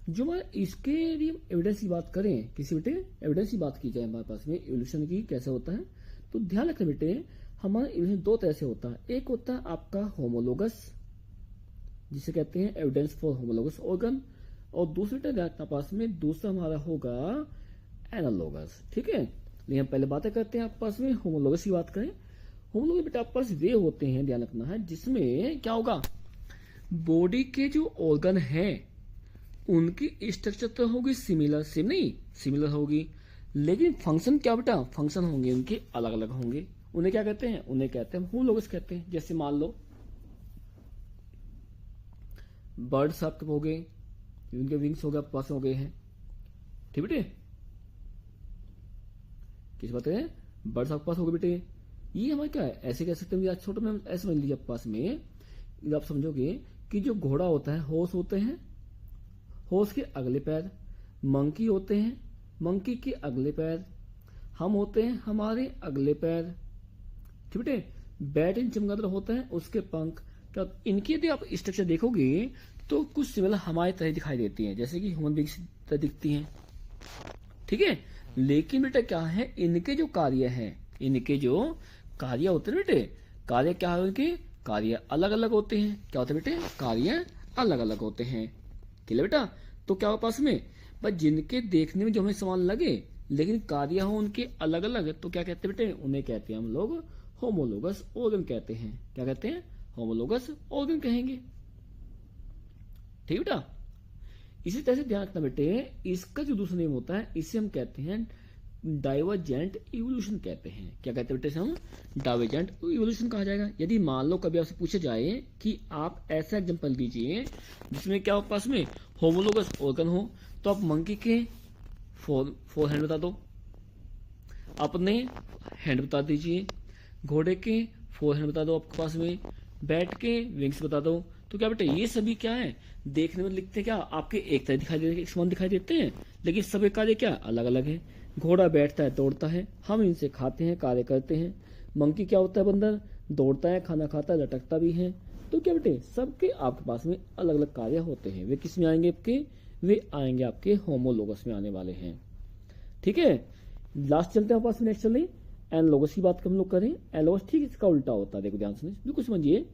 जो हमारे इसके भी एविडेंस की बात करें, किसी बेटे एविडेंस की बात की जाए हमारे पास में इवोल्यूशन की कैसे होता है, तो ध्यान रखना बेटे हमारा इवोल्यूशन दो तरह से होता है। एक होता है आपका होमोलोगस, जिसे कहते हैं एविडेंस फॉर होमोलोगस ऑर्गन, और दूसरे ध्यान रखना पास में दूसरा हमारा होगा एनालोगस, ठीक है। लेकिन हम पहले बातें करते हैं आपके पास में होमोलोगस की बात करें। होमोलोगस बेटा आपके पास वे होते हैं, ध्यान रखना है, जिसमें क्या होगा, बॉडी के जो ऑर्गन है उनकी स्ट्रक्चर तो होगी सिमिलर, सेम नहीं सिमिलर होगी, लेकिन फंक्शन क्या बेटा, फंक्शन होंगे उनके अलग अलग होंगे। उन्हें क्या कहते हैं, उन्हें कहते हैं होमोलोगस कहते हैं। जैसे मान लो बर्ड्स आपके हो गए, उनके विंग्स हो गए आपके पास हो गए हैं, ठीक बेटे, किस बात है, बर्ड्स आपके पास हो गए बेटे। ये हमारे क्या है, ऐसे कह सकते हैं, छोटे में ऐसे समझ लीजिए आपके पास में, आप समझोगे कि जो घोड़ा होता है, हॉर्स होते हैं, हॉर्स के अगले पैर, मंकी होते हैं, मंकी के अगले पैर, हम होते हैं हमारे अगले पैर, ठीक बेटे। बैट एंड चमगादड़ होता है उसके पंख, तो इनकी यदि आप स्ट्रक्चर देखोगे तो कुछ सिमिलर हमारी तरह दिखाई देती हैं, जैसे कि ह्यूमन बींग्स तरह दिखती हैं, ठीक है। लेकिन बेटा क्या है, इनके जो कार्य हैं, इनके जो कार्य होते हैं बेटे, कार्य क्या है, उनके कार्य अलग अलग होते हैं। क्या होते हैं बेटे, कार्य अलग अलग होते हैं। क्लियर बेटा। तो क्या हो पास में, बस जिनके देखने में जो हमें समान लगे लेकिन कार्य हो उनके अलग अलग, तो क्या कहते हैं बेटे, उन्हें कहते हैं हम लोग होमोलोगस ऑर्गन कहते हैं। क्या कहते हैं, होमोलोगस ऑर्गन कहेंगे। ठीक बेटा। इसी तरह से ध्यान रखना बेटे, इसका जो दूसरा नेम होता है इसे हम कहते हैं डाइवर्जेंट इवोल्यूशन कहते हैं। क्या कहते हैं बेटे, हम डाइवर्जेंट इवोल्यूशन कहा जाएगा। यदि मान लो कभी आपसे पूछा जाए कि आप ऐसा एग्जांपल दीजिए जिसमें क्या हो पास में होमोलोगस ऑर्गन हो, तो आप मंकी के फोर हैंड बता दो, अपने हैंड बता दीजिए, घोड़े के फोर हैंड बता दो आपके पास में, बैट के विंग्स बता दो। तो क्या बेटे, ये सभी क्या है, देखने में लिखते क्या आपके एक तरह दिखाई देते, समान दिखाई देते हैं, लेकिन सभी कार्य क्या अलग अलग है। घोड़ा बैठता है, दौड़ता है, हम इनसे खाते हैं, कार्य करते हैं। मंकी क्या होता है, बंदर दौड़ता है, खाना खाता है, लटकता भी है। तो क्या बेटे, सबके आपके पास में अलग अलग कार्य होते हैं। वे किस में आएंगे आपके, वे आएंगे आपके होमोलोगस में आने वाले हैं। ठीक है। लास्ट चलते हैं पास में, नेक्स्ट चलें एनालोगस की बात हम लोग करें। एनालोगस ठीक इसका उल्टा होता है, देखो ध्यान से बिल्कुल समझिए।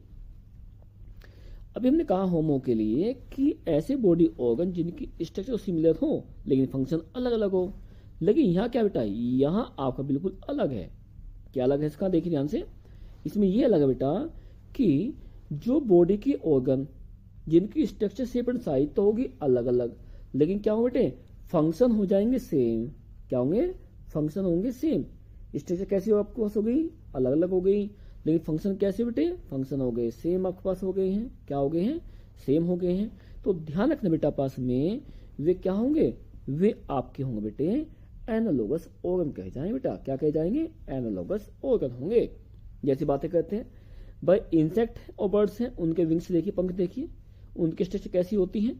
अभी हमने कहा होमो के लिए कि ऐसे बॉडी ऑर्गन जिनकी स्ट्रक्चर सिमिलर हो लेकिन फंक्शन अलग अलग हो। लेकिन यहाँ क्या बेटा, यहाँ आपका बिल्कुल अलग है। क्या अलग है इसका, देखिए ध्यान से। इसमें ये अलग है बेटा कि जो बॉडी की ऑर्गन जिनकी स्ट्रक्चर शेप एंड साइज तो होगी अलग अलग, लेकिन क्या होंगे बेटे, फंक्शन हो जाएंगे सेम। क्या होंगे, फंक्शन होंगे सेम। स्ट्रक्चर कैसी हो आपके पास हो गई, अलग अलग हो गई, लेकिन फंक्शन कैसे बेटे, फंक्शन हो गए सेम आपके पास हो गए हैं। क्या हो गए हैं, सेम हो गए हैं। तो ध्यान रखना बेटा पास में, वे क्या होंगे, वे आपके होंगे बेटे एनालोगस ऑर्गन कहे जाएंगे बेटा। क्या कहे जाएंगे, एनालोगस ऑर्गन होंगे। जैसी बातें करते हैं भाई, इंसेक्ट और बर्ड्स हैं, उनके विंग्स देखिए, पंख देखिए, उनकी स्ट्रक्चर कैसी होती है।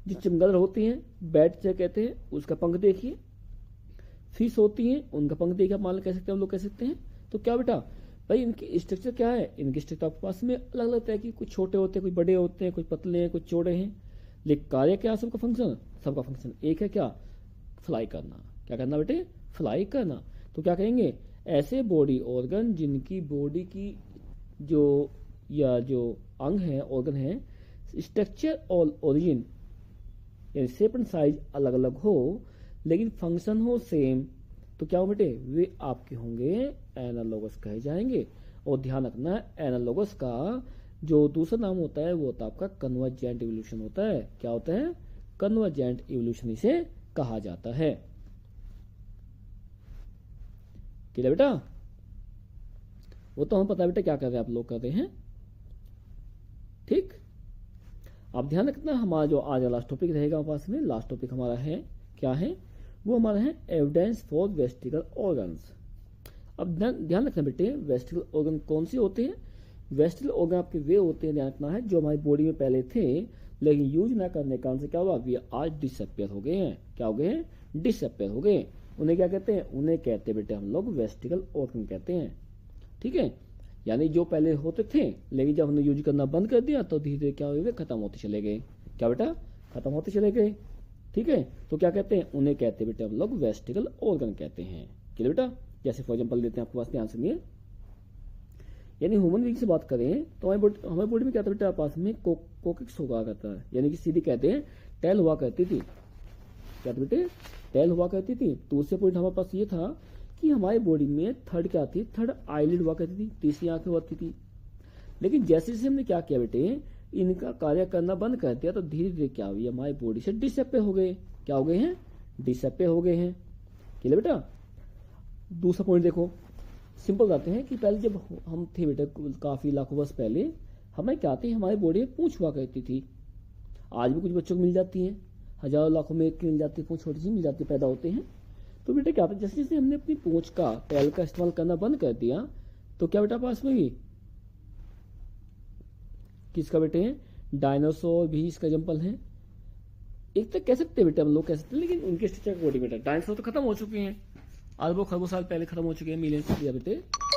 जो चमगादड़ होती हैं, बैट से कहते हैं, उसका पंख देखिए। फिश होती हैं, उनका पंख देखिए, आप मान कह सकते हैं, हम लोग कह सकते हैं। तो क्या बेटा भाई, इनकी स्ट्रक्चर क्या है, इनकी स्ट्रक्चर आपके पास में अलग अलग तरह की, कुछ छोटे होते हैं, कुछ बड़े होते हैं, कुछ पतले हैं, कुछ चौड़े हैं, लेकिन कार्य क्या, सबका फंक्शन, सबका फंक्शन एक है। क्या, फ्लाई करना। क्या करना बेटे, फ्लाई करना। तो क्या कहेंगे, ऐसे बॉडी ऑर्गन जिनकी बॉडी की जो अंग है, ऑर्गन है, स्ट्रक्चर और ओरिजिन यानी शेप एंड साइज अलग अलग हो लेकिन फंक्शन हो सेम, तो क्या हो बेटे, वे आपके होंगे एनालोगस कहे जाएंगे। और ध्यान रखना, एनालोगस का जो दूसरा नाम होता है वो होता है आपका कन्वर्जेंट इवोल्यूशन होता है। क्या होता है, कन्वर्जेंट इवोल्यूशन इसे कहा जाता है। क्लियर बेटा। वो तो हम पता है बेटा क्या कर रहे हैं, आप लोग कर रहे हैं। ठीक। आप ध्यान रखना, हमारा जो आज लास्ट टॉपिक रहेगा पास में, लास्ट टॉपिक हमारा है क्या है, वो हमारा है एविडेंस फॉर वेस्टिकल ऑर्गन्स। अब ध्यान रखना बेटे, वेस्टिकल ऑर्गन कौन से होते हैं। वेस्टिकल ऑर्गन आपके वे होते हैं, ध्यान रखना है, जो हमारी बॉडी में पहले थे लेकिन यूज ना करने के कारण से क्या हुआ, वे आज डिसअपियर हो गए हैं। क्या हो गए हैं, डिसअपियर हो गए। उन्हें क्या कहते हैं, उन्हें कहते हैं बेटे हम लोग वेस्टिकल ऑर्गन कहते हैं। ठीक है। यानी जो पहले होते थे लेकिन जब हमने यूज करना बंद कर दिया तो धीरे धीरे क्या हुए, खत्म होते चले गए। क्या बेटा, खत्म होते चले गए। ठीक है। तो क्या कहते हैं, उन्हें कहते हैं बेटे हम लोग वेस्टिकल ऑर्गन कहते हैं। क्लियर बेटा। जैसे फॉर एग्जांपल देते हैं आपके पास, ध्यान सुनिए। यानी ह्यूमन बीइंग से बात करें तो हमारी बॉडी में क्या था बेटा, पास में कोकिक्स हुआ करता है, यानी कि सीधी कहते हैं टेल हुआ करती थी। क्या था बेटे, टेल हुआ करती थी। दूसरे पॉइंट हमारे पास ये था कि हमारी बॉडी में थर्ड क्या थी, थर्ड आईलिड हुआ करती थी, तीसरी आंखें होती थी। लेकिन जैसे जैसे हमने क्या किया बेटे, इनका कार्य करना बंद कर दिया तो धीरे धीरे क्या हुई, हमारी बॉडी से डिसअपियर हो गए। क्या हो गए हैं, डिसअपियर हो गए हैं। क्लियर बेटा। दूसरा पॉइंट देखो, सिंपल बातें हैं कि पहले जब हम थे बेटा, काफी लाखों वर्ष पहले हमें क्या थी, हमारी बॉडी में पूंछ हुआ करती थी। आज भी कुछ बच्चों को मिल जाती है, हजारों लाखों में एक मिल जाती है, पूंछ छोटी सी मिल जाती है, पैदा होते हैं। तो बेटा क्या होता है, जैसे जैसे हमने अपनी पूंछ का, टैल का इस्तेमाल करना बंद कर दिया तो क्या बेटा पास में ही किसका बेटे है, डायनासोर भी इसका एग्जांपल है। एक तक कह सकते हैं बेटा, हम लोग कह सकते हैं, लेकिन उनके स्ट्रक्चर का बॉडी बेटा, डायनासोर तो खत्म हो चुके हैं, अरबों खरबों साल पहले खत्म हो चुके हैं, मिलियन ऑफ ईयर बेटे।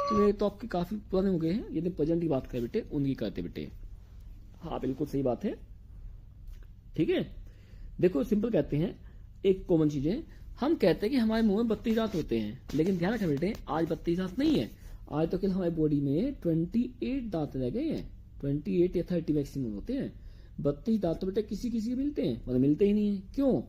तो ये तो आपके काफी पुराने हो गए हैं। यदि प्रेजेंट की बात करें बेटे, उनकी करते बेटे। हाँ बिल्कुल सही बात है, ठीक है। देखो सिंपल कहते हैं, एक कॉमन चीज है, हम कहते हैं कि हमारे मुंह में 32 दांत होते हैं, लेकिन ध्यान रखें बेटे आज 32 दांत नहीं है। आज तो केवल हमारी बॉडी में 28 दांत रह गए हैं, 28 या 30 मैक्सिमम होते हैं। 32 दांत तो बेटे किसी किसी के मिलते हैं, मतलब मिलते ही नहीं है। क्यों?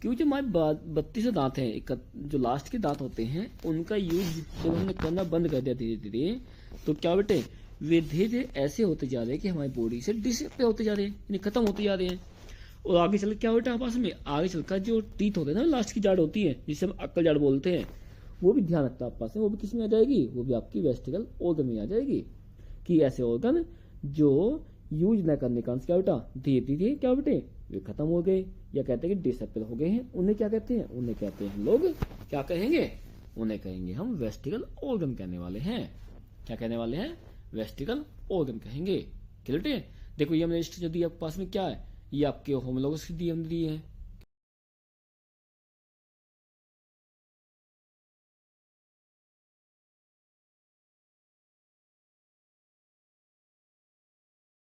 क्योंकि जो हमारे 32 दांत हैं, जो लास्ट के दांत होते हैं, उनका यूज जब हमने करना बंद कर दिया धीरे धीरे, तो क्या बेटे वे धीरे धीरे ऐसे होते जा रहे हैं कि हमारी बॉडी से डिसअपियर होते जा रहे हैं, यानी खत्म होते जा रहे हैं। और आगे चल क्या बेटा आपस में आगे चलकर जो टीथ होते हैं ना, लास्ट की जाड़ होती है जिसे हम अक्ल जाड़ बोलते हैं, वो भी ध्यान रखता है आपस में, वो भी किस में आ जाएगी, वो भी आपकी वेस्टिकल ऑर्गन में आ जाएगी। कि ऐसे ऑर्गन जो यूज न करने का क्या बेटा धीरे धीरे क्या बेटे वे खत्म हो गए, या कहते हैं कि डिसअपियर हो गए हैं, उन्हें क्या कहते हैं, उन्हें कहते हैं हम लोग क्या कहेंगे, उन्हें कहेंगे हम वेस्टिकल ऑर्गन कहने वाले हैं। क्या कहने वाले हैं? वेस्टिकल ऑर्गन कहेंगे। क्लियर है? देखो ये हमने जो दी आपके पास में क्या है, ये आपके होमोलॉगस की दी है।